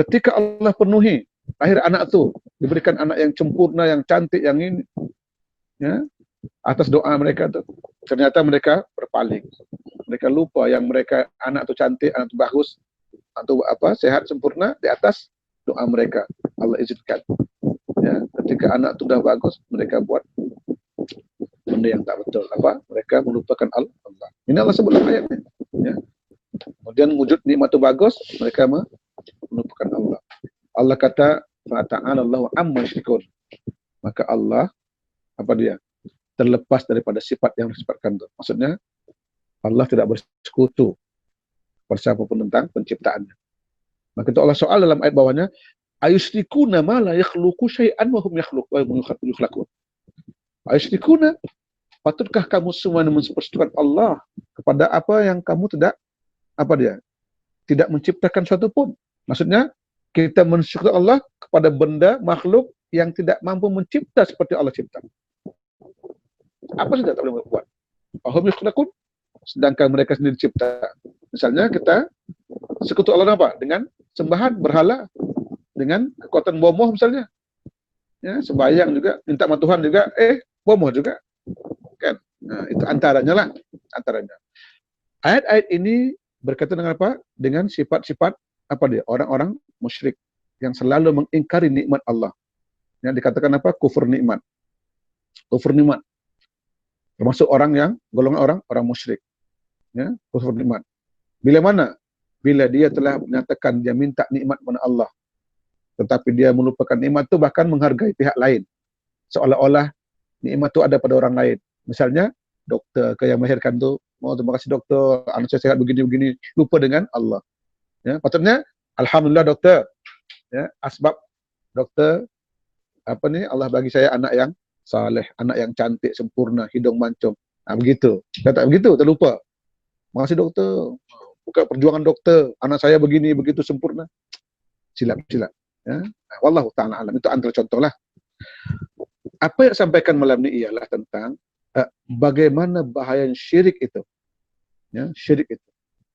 ketika Allah penuhi lahir anak tu, diberikan anak yang sempurna, yang cantik, yang ini, ya, atas doa mereka tu, ternyata mereka berpaling. Mereka lupa yang mereka anak tu cantik, anak tu bagus, atau apa, sehat, sempurna di atas doa mereka. Allah izinkan. Ya, ketika anak tu dah bagus, mereka buat benda yang tak betul. Apa? Mereka melupakan Allah. Ini Allah sebut dalam ayat ni. Ya. Kemudian wujud nikmat tu bagus, mereka melupakan Allah. Allah kata, "Fata'alallahu amma yusyrikun." Maka Allah, apa dia? Terlepas daripada sifat yang disifatkan itu. Maksudnya, Allah tidak bersekutu pada siapapun tentang penciptaannya. Maka itu Allah soal dalam ayat bawahnya, ayusyrikuna ma la yakhluqu syai'an wa hum yukhlaqun. Ayusyrikuna, patutkah kamu semua mempersekutukan Allah kepada apa yang kamu tidak menciptakan sesuatu pun. Maksudnya kita mensyukur Allah kepada benda makhluk yang tidak mampu mencipta seperti Allah cipta. Apa saja tak boleh buat. Wahum yukhlaqun, sedangkan mereka sendiri dicipta. Misalnya kita sekutu Allah apa? Dengan sembahan berhala, dengan kekuatan bomoh misalnya. Ya, sembahyang juga, minta sama Tuhan juga, bomoh juga. Kan? Nah, itu antaranya lah, antaranya. Ayat-ayat ini berkaitan dengan apa? Dengan sifat-sifat apa dia? Orang-orang musyrik yang selalu mengingkari nikmat Allah. Yang dikatakan apa? Kufur nikmat. Kufur nikmat. Termasuk orang yang golongan orang musyrik. Ya, kufur nikmat. Bila mana? Bila dia telah menyatakan dia minta nikmat kepada Allah, tetapi dia melupakan nikmat itu, bahkan menghargai pihak lain, seolah-olah nikmat itu ada pada orang lain. Misalnya dokter yang melahirkan tu, terima kasih dokter, anak saya sehat begini-begini, lupa dengan Allah. Ya, patutnya alhamdulillah dokter. Ya, asbab dokter Allah bagi saya anak yang saleh, anak yang cantik, sempurna, hidung mancung. Begitu. Kalau tak begitu, terlupa. Terima kasih dokter. Bukan perjuangan dokter, anak saya begini, begitu sempurna. Silap. Ya. Wallahu ta'ala alam. Itu antara contoh lah. Apa yang sampaikan malam ini ialah tentang bagaimana bahaya syirik itu. Ya, syirik itu.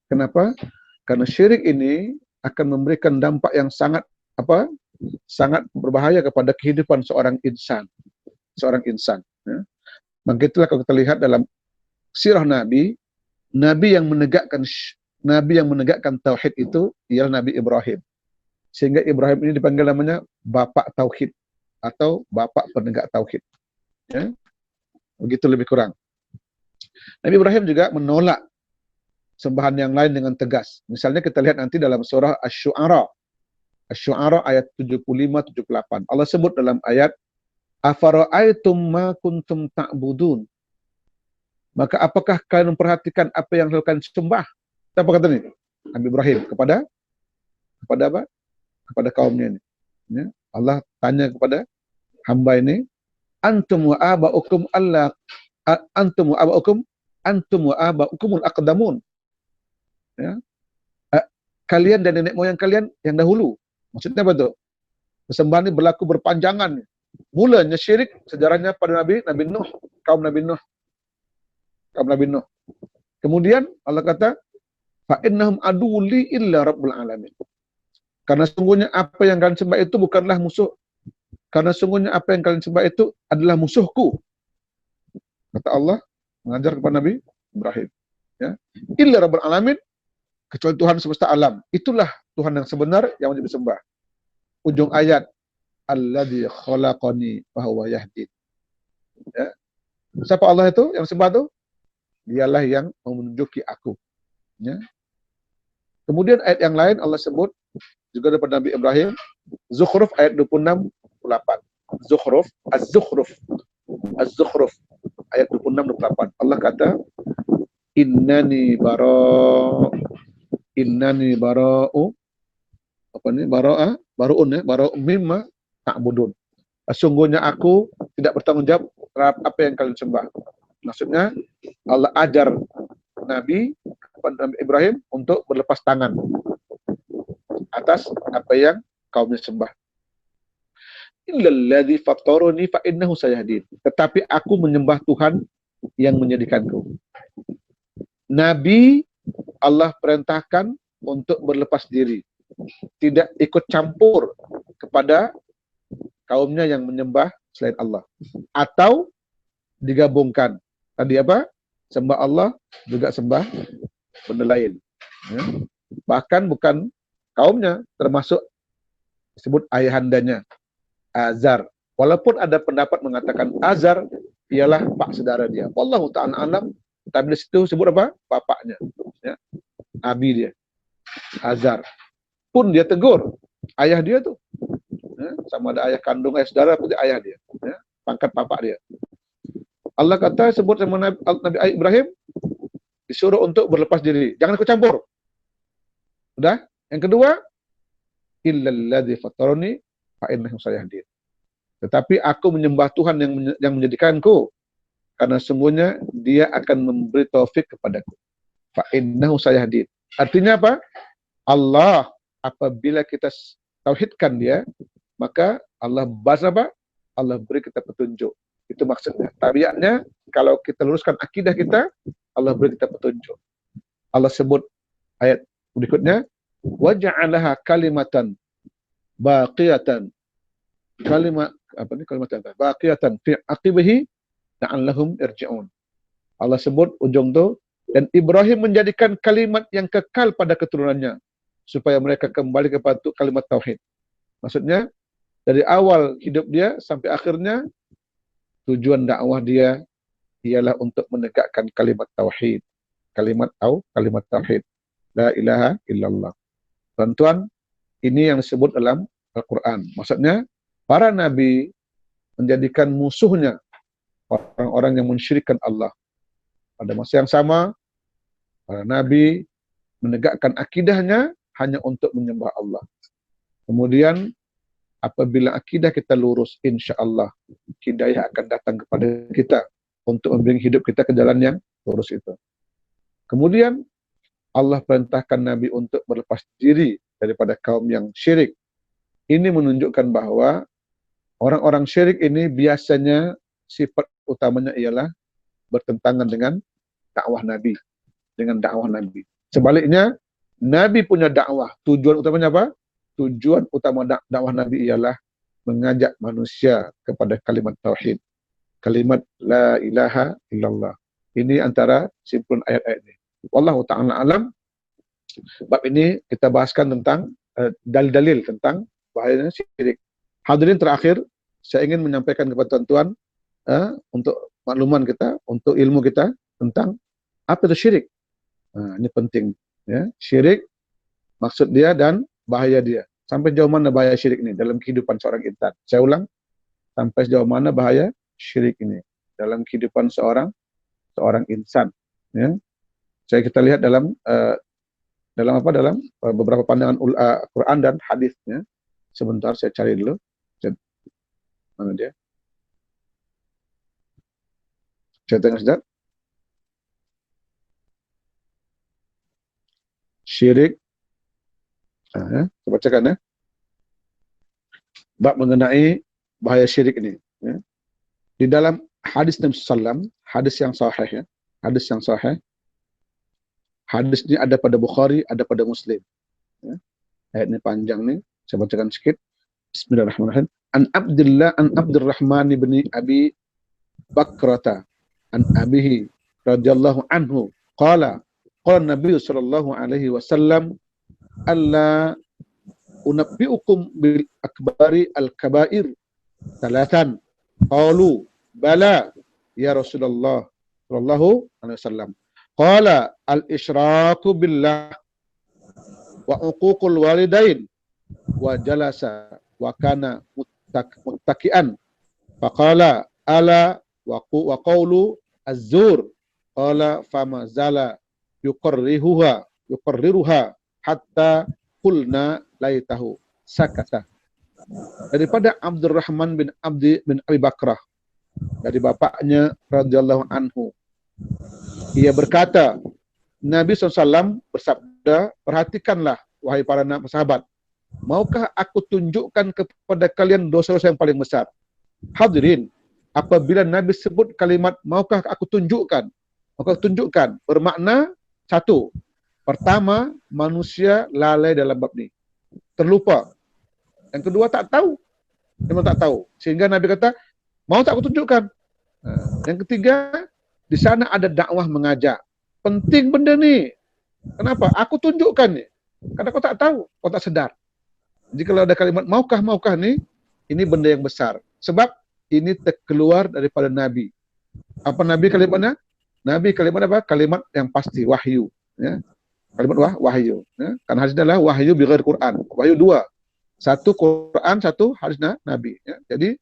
Kenapa? Karena syirik ini akan memberikan dampak yang sangat sangat berbahaya kepada kehidupan seorang insan. Ya. Maka itulah kalau kita lihat dalam sirah Nabi yang menegakkan tauhid itu ialah Nabi Ibrahim. Sehingga Ibrahim ini dipanggil namanya bapak tauhid atau bapak penegak tauhid. Ya. Begitu lebih kurang. Nabi Ibrahim juga menolak sembahan yang lain dengan tegas. Misalnya kita lihat nanti dalam surah Asy-Syu'ara. Asy-Syu'ara ayat 75-78. Allah sebut dalam ayat, afara'aitum ma kuntum ta'budun. Maka apakah kalian memperhatikan apa yang kalian sembah? Apa kata ini? Nabi Ibrahim kepada apa? Kepada kaumnya ini. Ya. Allah tanya kepada hamba ini, antum wa aba'ukum aba'ukumul aqdamun. Ya. Kalian dan nenek moyang kalian yang dahulu. Maksudnya apa itu? Persembahan ini berlaku berpanjangan. Mulanya syirik sejarahnya pada Nabi Nuh, kaum Nabi Nuh. Kemudian Allah kata, fa innahum aduwli illa rabbul alamin. Karena sungguhnya apa yang kalian sembah itu bukanlah musuh. Karena sungguhnya apa yang kalian sembah itu adalah musuhku. Kata Allah mengajar kepada Nabi Ibrahim. Ya. Illa rabbul alamin, kecuali Tuhan semesta alam. Itulah Tuhan yang sebenar yang wajib disembah. Ujung ayat, alladzi khalaqani wa huwa yahdin. Ya. Siapa Allah itu yang sembah itu? Dialah yang menunjuki aku. Ya. Kemudian ayat yang lain Allah sebut juga daripada Nabi Ibrahim, Zukhruf ayat 26-28. Zukhruf, Az-Zukhruf ayat 26-28. Allah kata, innani bara'u bara'u mimma ta'budun. Sesungguhnya aku tidak bertanggung jawab terhadap apa yang kalian sembah. Maksudnya Allah ajar Nabi Ibrahim untuk berlepas tangan atas apa yang kaumnya sembah. Illalladzi fattarani fa innahu sayahdin. Tetapi aku menyembah Tuhan yang menjadikanku. Nabi Allah perintahkan untuk berlepas diri, tidak ikut campur kepada kaumnya yang menyembah selain Allah, atau digabungkan. Tadi apa? Sembah Allah juga sembah benda lain. Ya. Bahkan bukan kaumnya, termasuk disebut ayahandanya, Azar. Walaupun ada pendapat mengatakan Azar ialah pak saudara dia. Wallahu ta'ala alam, tapi di situ sebut apa? Bapaknya. Ya. Abi dia. Azar. Pun dia tegur ayah dia tuh. Ya. Sama ada ayah kandung, ayah saudara, pun ayah dia. Ya. Pangkat bapak dia. Allah kata sebut sama Nabi Ibrahim disuruh untuk berlepas diri. Jangan ikut campur. Sudah? Yang kedua, illalladzi fattarani fa innahu sayahdin. Tetapi aku menyembah Tuhan yang menjadikanku, karena sungguhnya dia akan memberi taufik kepadaku. Fa innahu sayahdin. Artinya apa? Allah apabila kita tauhidkan dia, maka Allah bahas apa? Allah beri kita petunjuk. Itu maksudnya. Tabiatnya kalau kita luruskan akidah kita, Allah beri kita petunjuk. Allah sebut ayat berikutnya, waja'alaha kalimatan baqiyatan. Kalimatan baqiyatan fi aqibihi la'allahum irji'un. Allah sebut ujung tu, dan Ibrahim menjadikan kalimat yang kekal pada keturunannya supaya mereka kembali kepada kalimat tauhid. Maksudnya dari awal hidup dia sampai akhirnya tujuan dakwah dia ialah untuk menegakkan kalimat tauhid. Kalimat tauhid. La ilaha illallah. Tuan-tuan, ini yang disebut dalam Al-Quran. Maksudnya para nabi menjadikan musuhnya orang-orang yang mensyirikkan Allah. Pada masa yang sama, para nabi menegakkan akidahnya hanya untuk menyembah Allah. Kemudian, apabila akidah kita lurus, insya Allah, hidayah akan datang kepada kita untuk membimbing hidup kita ke jalan yang lurus itu. Kemudian, Allah perintahkan Nabi untuk berlepas diri daripada kaum yang syirik. Ini menunjukkan bahwa orang-orang syirik ini biasanya sifat utamanya ialah bertentangan dengan dakwah Nabi. Sebaliknya, Nabi punya dakwah. Tujuan utamanya apa? Tujuan utama dakwah Nabi ialah mengajak manusia kepada kalimat tauhid. Kalimat la ilaha illallah. Ini antara simpulan ayat-ayat ini. Wallahu ta'ala alam. Bab ini kita bahaskan tentang dalil-dalil tentang bahayanya syirik. Hadirin terakhir, saya ingin menyampaikan kepada tuan-tuan untuk makluman kita, untuk ilmu kita tentang apa itu syirik. Ini penting. Ya. Syirik, maksud dia dan bahaya dia. Sampai jauh mana bahaya syirik ini dalam kehidupan seorang insan. Saya ulang, sampai sejauh mana bahaya syirik ini dalam kehidupan seorang insan. Ya. Kita lihat dalam beberapa pandangan Quran dan hadisnya. Sebentar saya cari dulu. Mana dia? Saya tengah sedar. Syirik. Saya bacakan ya. Bab mengenai bahaya syirik ini. Ya. Di dalam hadis Nabi SAW, hadis yang sahih ya. Hadis yang sahih. Hadis ini ada pada Bukhari, ada pada Muslim. Ya. Ayat ini panjang nih. Saya bacakan sedikit. Bismillahirrahmanirrahim. An Abdurrahman bin Abi Bakrata an abihi radhiyallahu anhu qala Nabi sallallahu alaihi wasallam alla unabbiukum bil akbari al kabair talatan qalu bala ya Rasulullah sallallahu alaihi wasallam qala al isyraku billah wa uququl walidain wa jalasa wa kana muttaki'an faqala ala wa qawlu az-zur qala fama zala yuqarriruha hatta qulna laitahu sakata. Daripada Abdurrahman bin Abi Bakrah, dari bapaknya radhiyallahu anhu, ia berkata, Nabi SAW bersabda, perhatikanlah wahai para sahabat, maukah aku tunjukkan kepada kalian dosa-dosa yang paling besar? Hadirin, apabila Nabi sebut kalimat maukah aku tunjukkan, maka tunjukkan bermakna satu. Pertama, manusia lalai dalam bab ini, terlupa. Yang kedua, tak tahu. Memang tak tahu. Sehingga Nabi kata, mau tak aku tunjukkan? Yang ketiga, di sana ada dakwah mengajak. Penting benda ni. Kenapa? Aku tunjukkan ni. Karena kau tak tahu, kau tak sedar. Jadi kalau ada kalimat maukah ni, ini benda yang besar. Sebab ini terkeluar daripada Nabi. Apa Nabi kalimatnya? Nabi kalimat apa? Kalimat yang pasti, wahyu. Ya. Kalimat wahyu. Ya. Karena hadisnya adalah wahyu bi ghairi Quran. Wahyu dua. Satu Quran, satu hadis Nabi. Ya. Jadi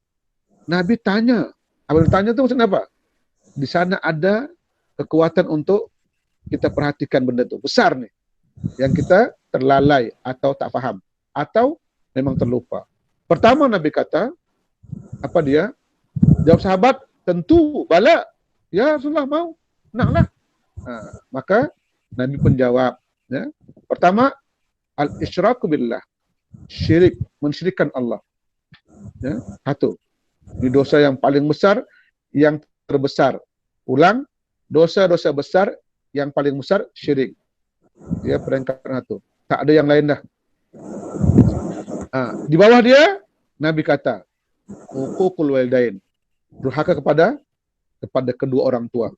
Nabi tanya. Apa tanya itu maksudnya apa? Di sana ada kekuatan untuk kita perhatikan benda itu. Besar nih. Yang kita terlalai atau tak faham. Atau memang terlupa. Pertama Nabi kata, apa dia? Jawab sahabat, tentu, bala. Ya Rasulullah mau, naklah. Maka Nabi pun jawab. Ya. Pertama, al-isyraku billah. Syirik, mensyirikkan Allah. Ya. Satu. Ini dosa yang paling besar yang terbesar. Ulang, dosa-dosa besar yang paling besar syirik. Dia peringkat 1. Tak ada yang lain dah. Di bawah dia, Nabi kata, uququl walidain, durhaka kepada kedua orang tua.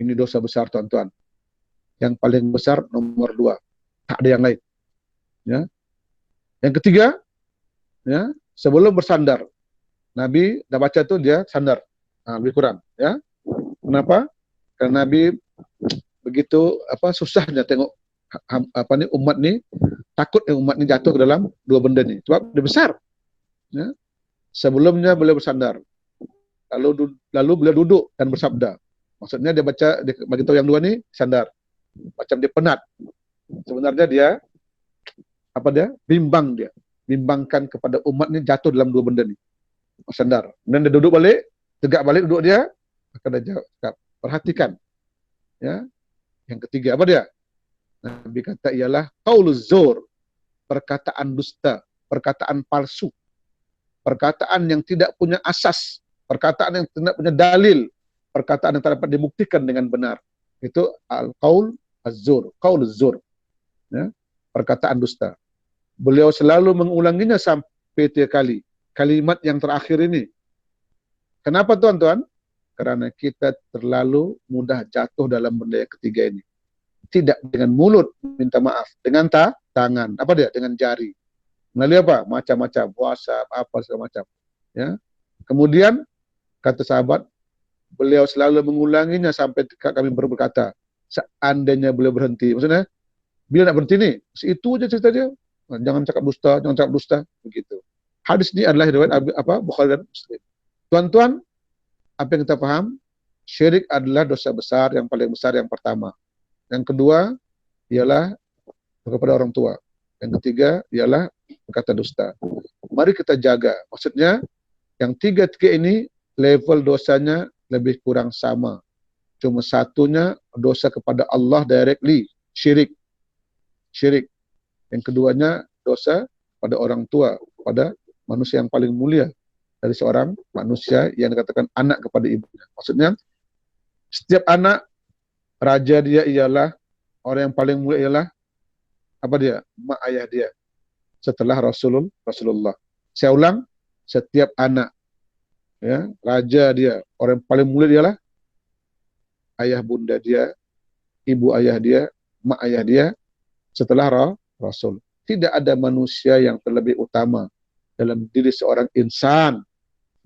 Ini dosa besar, tuan-tuan. Yang paling besar nomor 2. Tak ada yang lain. Ya. Yang ketiga, ya, sebelum bersandar, Nabi dah baca tu dia sandar. Lebih kurang, ya. Kenapa? Karena Nabi begitu susahnya tengok umat ni, takut umat ni jatuh ke dalam dua benda ni. Sebab dia besar. Ya. Sebelumnya beliau bersandar. Lalu beliau duduk dan bersabda. Maksudnya dia baca, dia bagi tahu yang dua ni sandar. Macam dia penat. Sebenarnya dia bimbangkan kepada umat ni jatuh dalam dua benda ni. Sandar. Kemudian dia duduk balik, tegak balik duduk dia, akan dia jawab. Perhatikan. Ya. Yang ketiga apa dia? Nabi kata ialah qauluz zur, perkataan dusta, perkataan palsu, perkataan yang tidak punya asas, perkataan yang tidak punya dalil, perkataan yang tak dapat dibuktikan dengan benar. Itu al-qaul az-zur, qauluz zur. Ya, perkataan dusta. Beliau selalu mengulanginya sampai 3 kali. Kalimat yang terakhir ini. Kenapa tuan-tuan? Karena kita terlalu mudah jatuh dalam benda yang ketiga ini. Tidak dengan mulut minta maaf, dengan tangan, apa dia? Dengan jari. Melalui apa? Macam-macam, WhatsApp, apa segala macam. Ya. Kemudian kata sahabat, beliau selalu mengulanginya sampai kami berkata, seandainya beliau berhenti. Maksudnya, bila nak berhenti ni, itu aja cerita dia. Jangan cakap dusta, begitu. Hadis ini adalah riwayat Bukhari dan Muslim. Tuan-tuan, apa yang kita paham? Syirik adalah dosa besar yang paling besar yang pertama. Yang kedua ialah kepada orang tua. Yang ketiga ialah berkata dusta. Mari kita jaga. Maksudnya yang tiga-tiga ini level dosanya lebih kurang sama. Cuma satunya dosa kepada Allah directly, syirik. Yang keduanya dosa pada orang tua, pada manusia yang paling mulia dari seorang manusia yang dikatakan anak kepada ibunya. Maksudnya setiap anak, raja dia ialah, orang yang paling mulia ialah apa dia? Mak ayah dia. Setelah Rasulullah. Saya ulang, setiap anak, ya, raja dia, orang yang paling mulia ialah ayah bunda dia, ibu ayah dia, mak ayah dia, setelah Rasul. Tidak ada manusia yang terlebih utama dalam diri seorang insan,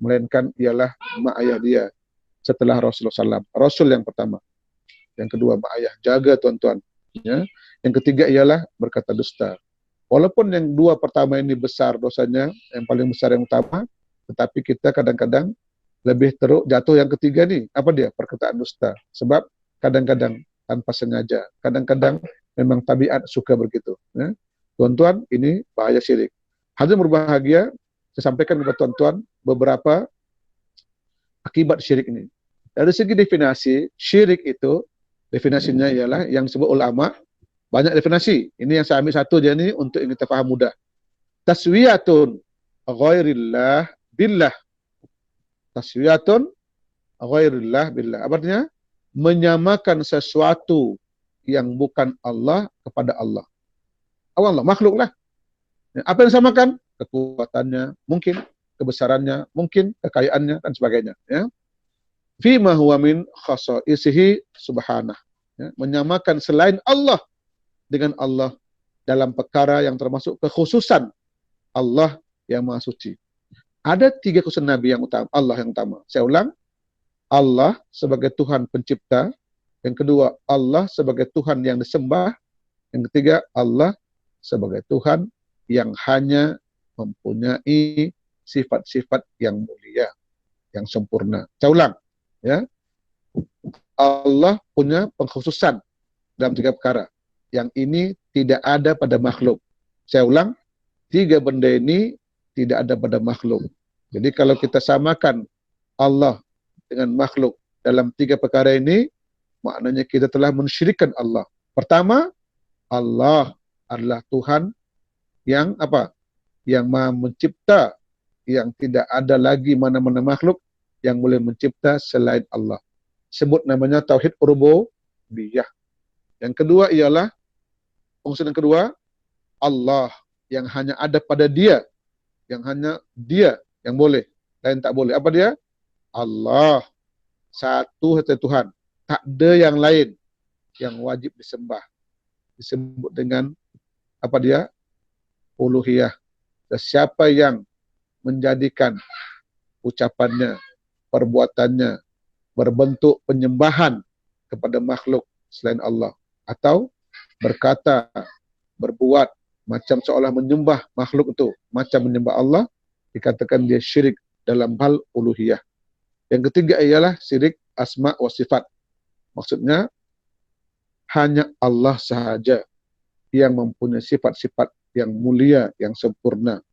melainkan ialah mak ayah dia setelah Rasulullah SAW. Rasul yang pertama. Yang kedua, mak ayah. Jaga tuan-tuan. Ya. Yang ketiga ialah berkata dusta. Walaupun yang dua pertama ini besar dosanya, yang paling besar yang utama, tetapi kita kadang-kadang lebih teruk jatuh yang ketiga ni. Apa dia? Perkataan dusta. Sebab kadang-kadang tanpa sengaja. Kadang-kadang memang tabiat suka begitu. Ya. Tuan-tuan, ini bahaya syirik. Hadirin berbahagia, saya sampaikan kepada tuan-tuan beberapa akibat syirik ini. Dari segi definisi, syirik itu definisinya ialah yang disebut ulama, banyak definisi. Ini yang saya ambil satu je ni untuk yang kita faham mudah. Taswiyatun ghairillah billah. Taswiyatun ghairillah billah. Apa artinya? Menyamakan sesuatu yang bukan Allah kepada Allah. Allah, makhluklah. Apa yang disamakan? Kekuatannya, mungkin kebesarannya, mungkin kekayaannya dan sebagainya. Ya. Fima huwa min khasaisihi subhanah. Ya. Menyamakan selain Allah dengan Allah dalam perkara yang termasuk kekhususan Allah yang Maha Suci. Ada 3 khususan Nabi yang utama, Allah yang utama. Saya ulang, Allah sebagai Tuhan pencipta. Yang kedua, Allah sebagai Tuhan yang disembah. Yang ketiga, Allah sebagai Tuhan yang hanya mempunyai sifat-sifat yang mulia, yang sempurna. Saya ulang, ya. Allah punya pengkhususan dalam 3 perkara. Yang ini tidak ada pada makhluk. Saya ulang, 3 benda ini tidak ada pada makhluk. Jadi kalau kita samakan Allah dengan makhluk dalam 3 perkara ini, maknanya kita telah mensyirikkan Allah. Pertama, Allah adalah Tuhan yang apa? Yang Maha Mencipta, yang tidak ada lagi mana-mana makhluk yang boleh mencipta selain Allah. Sebut namanya tauhid rububiyah. Yang kedua ialah unsur yang kedua, Allah yang hanya ada pada dia, yang hanya dia yang boleh, lain tak boleh. Apa dia? Allah, satu hati Tuhan, tak ada yang lain yang wajib disembah. Disebut dengan apa dia? Uluhiyah. Siapa yang menjadikan ucapannya, perbuatannya berbentuk penyembahan kepada makhluk selain Allah, atau berkata, berbuat macam seolah menyembah makhluk itu, macam menyembah Allah, dikatakan dia syirik dalam hal uluhiyah. Yang ketiga ialah syirik asma wa sifat. Maksudnya hanya Allah sahaja yang mempunyai sifat-sifat yang mulia, yang sempurna,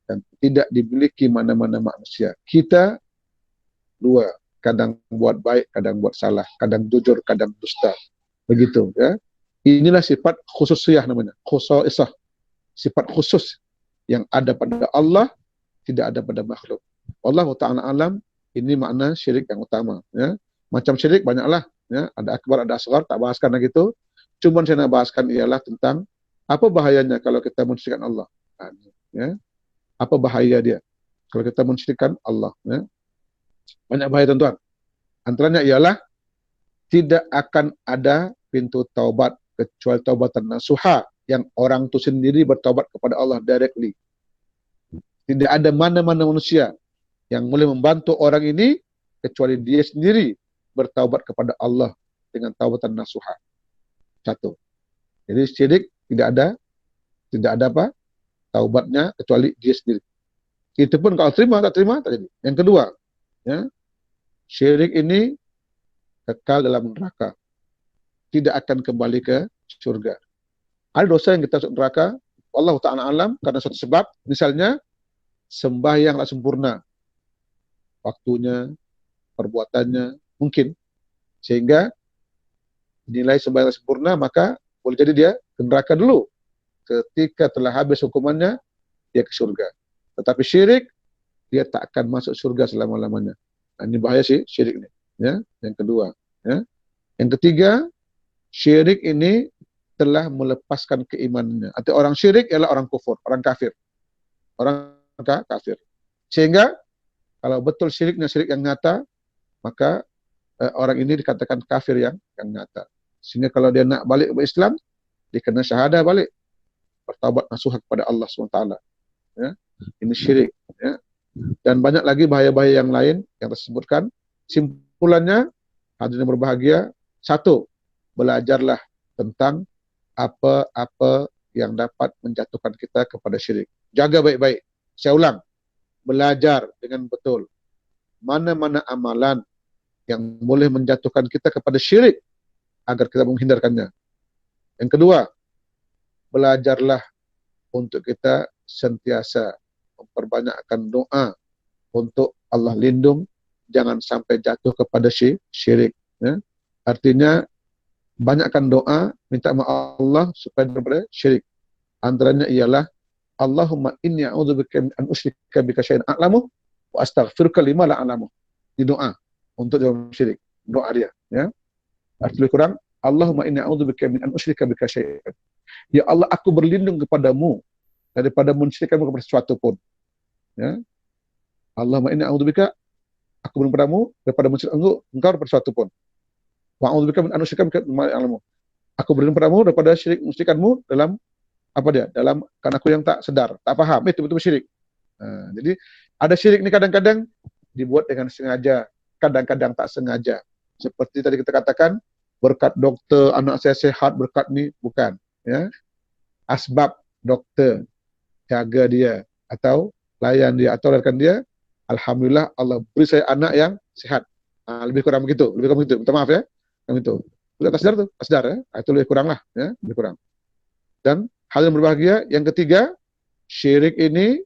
dan tidak dimiliki mana-mana manusia. Kita dua, kadang buat baik, kadang buat salah, kadang jujur, kadang dusta. Begitu ya. Inilah sifat khususiyah namanya, khususiyah. Sifat khusus yang ada pada Allah, tidak ada pada makhluk. Allah Ta'ala alam, ini makna syirik yang utama ya. Macam syirik banyaklah ya, ada akbar, ada asghar, tak bahaskan lagi itu. Cuma saya nak bahaskan ialah tentang apa bahayanya kalau kita mensyirikkan Allah. Ya. Apa bahaya dia kalau kita mensyirikkan Allah ya. Banyak bahaya tuan-tuan. Antaranya ialah tidak akan ada pintu taubat kecuali taubatan nasuha, yang orang itu sendiri bertaubat kepada Allah directly. Tidak ada mana-mana manusia yang boleh membantu orang ini kecuali dia sendiri bertaubat kepada Allah dengan taubatan nasuha. Satu. Jadi syirik tidak ada apa? Taubatnya kecuali dia sendiri. Itu pun kalau terima, tak jadi. Yang kedua, ya, syirik ini kekal dalam neraka. Tidak akan kembali ke surga. Ada dosa yang kita masuk neraka, Allah Ta'ala alam, karena suatu sebab, misalnya, sembahyang tak sempurna. Waktunya, perbuatannya, mungkin. Sehingga, nilai sembahyang tak sempurna, maka boleh jadi dia ke neraka dulu. Ketika telah habis hukumannya, dia ke surga. Tetapi syirik, dia tak akan masuk surga selama-lamanya. Nah, ini bahaya sih, syirik ini. Ya, yang kedua. Ya. Yang ketiga, syirik ini telah melepaskan keimanannya. Artinya orang syirik ialah orang kufur, orang kafir. Orang kafir. Sehingga kalau betul syiriknya syirik yang nyata, maka orang ini dikatakan kafir yang nyata. Sehingga kalau dia nak balik ke Islam, dia kena syahadah balik. Bertaubat nasuha kepada Allah SWT. Ya. Ini syirik. Ya. Dan banyak lagi bahaya-bahaya yang lain yang tersebutkan. Simpulannya, hadirin yang berbahagia, satu, belajarlah tentang apa-apa yang dapat menjatuhkan kita kepada syirik. Jaga baik-baik. Saya ulang, belajar dengan betul mana-mana amalan yang boleh menjatuhkan kita kepada syirik agar kita menghindarkannya. Yang kedua, belajarlah untuk kita sentiasa memperbanyakkan doa untuk Allah lindung, jangan sampai jatuh kepada syirik. Ya. Artinya, banyakkan doa, minta maaf Allah supaya daripada syirik. Antaranya ialah, Allahumma inni a'udzubika min an usyrika bika syai'an a'lamu wa astaghfiruka lima la a'lamu. Di doa untuk jangan syirik. Doa dia. Ya. Artinya kurang, Allahumma inni a'udzubika min an usyrika bika syai'an. Ya Allah, aku berlindung kepadamu daripada mensyirikkanmu kepada sesuatu pun. Ya. Allahumma inni a'udzubika, aku berlindung kepadamu daripada mensyirikkanmu engkau kepada sesuatu pun. Wa'udzubika min an usyrika bika ma ya'lamu. Aku berlindung padamu daripada syirik musyrikanmu dalam apa dia? Dalam kan aku yang tak sedar, tak faham. Itu betul syirik. Jadi ada syirik ni kadang-kadang dibuat dengan sengaja, kadang-kadang tak sengaja. Seperti tadi kita katakan, berkat dokter anak saya sehat, berkat ni bukan, ya. Asbab dokter jaga dia atau layan dia atau lakukan dia, alhamdulillah Allah beri saya anak yang sehat. Lebih kurang begitu, minta maaf ya. Itu. Tak sedar tu, tak sedar ya. Itu lebih kurang lah, ya, lebih kurang. Dan hal yang berbahagia, yang ketiga, syirik ini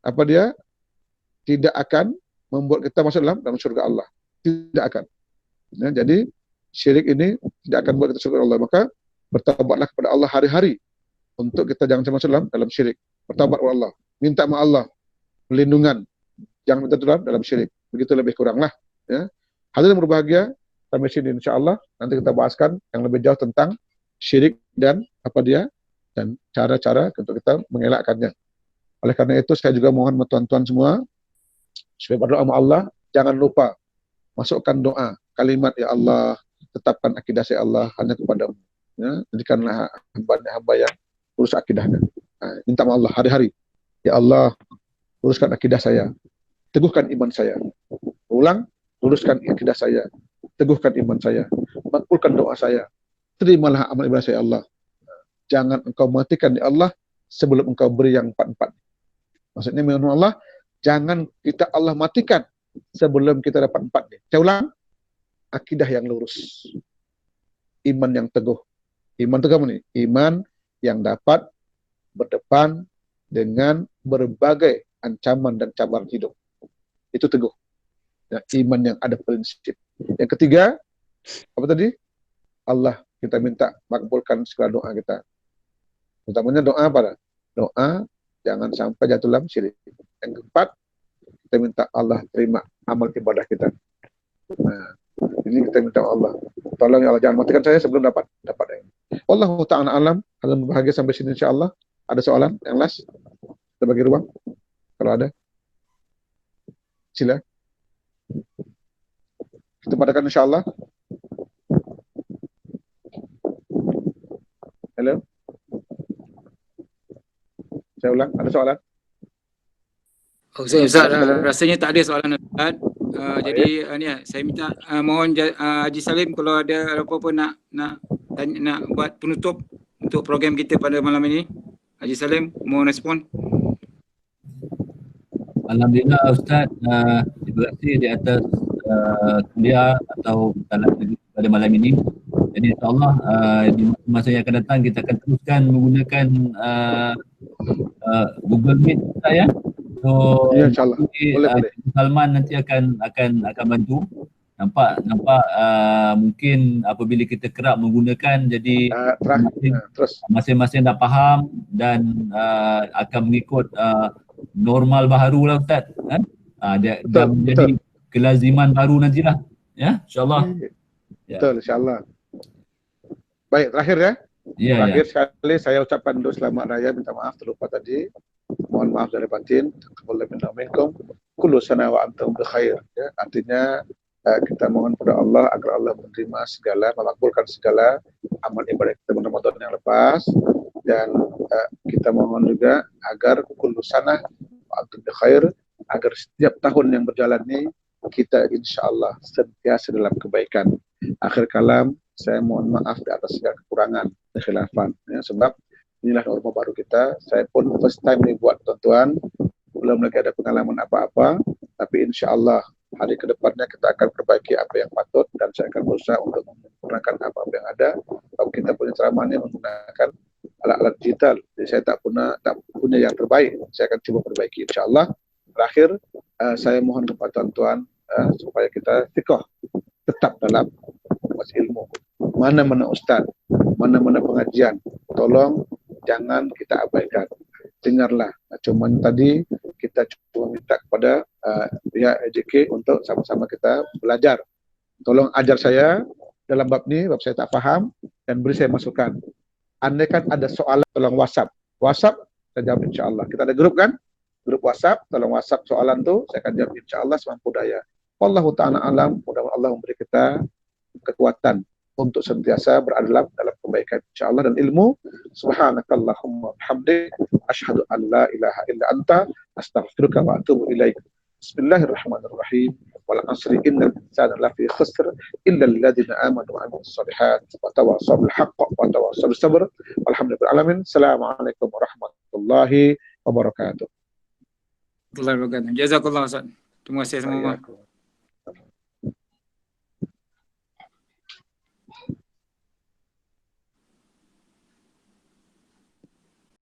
apa dia? Tidak akan membuat kita masuk dalam surga Allah. Tidak akan. Ya, jadi syirik ini tidak akan membuat kita surga Allah. Maka bertaubatlah kepada Allah hari-hari untuk kita jangan masuk dalam syirik. Bertaubat kepada Allah, minta maaf Allah, perlindungan, jangan minta dalam syirik. begitu lebih kurang lah. Ya. Hadirin berbahagia, sampai sini insya Allah nanti kita bahaskan yang lebih jauh tentang syirik dan apa dia dan cara-cara untuk kita mengelakkannya. Oleh karena itu saya juga mohon tuan-tuan semua supaya berdoa sama Allah, jangan lupa masukkan doa kalimat ya Allah, tetapkan akidah saya Allah hanya kepadamu. Ya, jadikanlah hamba yang urus akidahnya. Nah, minta sama Allah hari-hari, ya Allah luruskan akidah saya, teguhkan iman saya. Ulang, luruskan akidah saya, teguhkan iman saya, makbulkan doa saya, terimalah amal ibadah saya Allah. Jangan engkau matikan ya Allah sebelum engkau beri yang empat-empat. Maksudnya menurut Allah, jangan kita Allah matikan sebelum kita dapat empat. Saya ulang, akidah yang lurus, iman yang teguh. Iman teguh ini, iman yang dapat berdepan dengan berbagai ancaman dan cabaran hidup. Itu teguh. Ya, iman yang ada prinsip. Yang ketiga, apa tadi? Allah, kita minta makbulkan segala doa kita. Utamanya doa apa? Doa jangan sampai jatuh dalam syirik. Yang keempat, kita minta Allah terima amal ibadah kita. Nah, ini kita minta Allah. Tolong ya Allah, jangan matikan saya sebelum dapat ini. Wallahu ta'ala alam. Kalian berbahagia sampai sini insyaAllah. Ada soalan yang last? Kita bagi ruang. Kalau ada. Sila. Kita padakan insyaAllah. Halo. Saya ulang, ada soalan? Ustaz, rasanya tak ada soalan Ustaz. Jadi saya minta mohon Haji Salim kalau ada apa-apa nak buat penutup untuk program kita pada malam ini. Haji Salim mohon respon. Alhamdulillah Ustaz, terima kasih di atas kuliah atau pada malam ini. Jadi insyaAllah di masa yang akan datang kita akan teruskan menggunakan Google Meet Ustaz ya. So Ya, insyaAllah. Boleh. Salman nanti akan bantu. Nampak mungkin apabila kita kerap menggunakan jadi terus masing-masing dah faham dan akan mengikut normal baharu lah Ustaz. Dia menjadi kelaziman baru nantilah. Ya, insyaAllah. Betul, insyaAllah. Baik, terakhir ya. Terakhir sekali saya ucapkan dulu selamat raya, minta maaf terlupa tadi. Mohon maaf dari batin. Kullu sana wa antum bi khair. Ya, artinya kita mohon pada Allah agar Allah menerima segala, memakbulkan segala amal ibadah kita pada Ramadan yang lepas, dan kita mohon juga agar kullu sana wa antum bi khair, agar setiap tahun yang berjalan ini kita insyaallah sentiasa dalam kebaikan. Akhir kalam, saya mohon maaf di atas segala kekurangan dan khilafan ya, sebab inilah norma baru kita. Saya pun first time nih buat tuan-tuan, belum lagi ada pengalaman apa-apa, tapi insyaallah hari kedepannya kita akan perbaiki apa yang patut, dan saya akan berusaha untuk menggunakan apa-apa yang ada. Kalau kita punya ceramahnya menggunakan alat-alat digital, jadi saya tak punya yang terbaik, saya akan coba perbaiki insyaallah. Terakhir, saya mohon kepada tuan-tuan supaya kita thiqah, tetap dalam ilmu. Mana-mana ustaz, mana-mana pengajian, tolong jangan kita abaikan. Dengarlah. Cuman tadi kita cuma minta kepada pihak EJK untuk sama-sama kita belajar. Tolong ajar saya dalam bab ni, bab saya tak faham, dan beri saya masukan. Andaikan ada soalan, tolong WhatsApp, saya jawab insyaAllah. Kita ada grup kan? Grup WhatsApp, tolong WhatsApp soalan tu, saya akan jawab insyaAllah semampu daya. Wallahu ta'ala alam, mudah-mudahan Allah memberi kita kekuatan untuk sentiasa berada dalam kebaikan insyaallah dan ilmu. Subhanakallahumma bihamdik asyhadu an la ilaha illa anta astaghfiruka wa atubu ilaik. Bismillahirrahmanirrahim. Wal 'asri innal insana lafi khusr illa alladziina aamanu wa 'amilus shalihaat wa tawassaw bil haqqi wa tawassaw bis sabr. Walhamdulillahi alamin. Assalamualaikum warahmatullahi wabarakatuh. Jazakallah Ustaz. Terima kasih semua.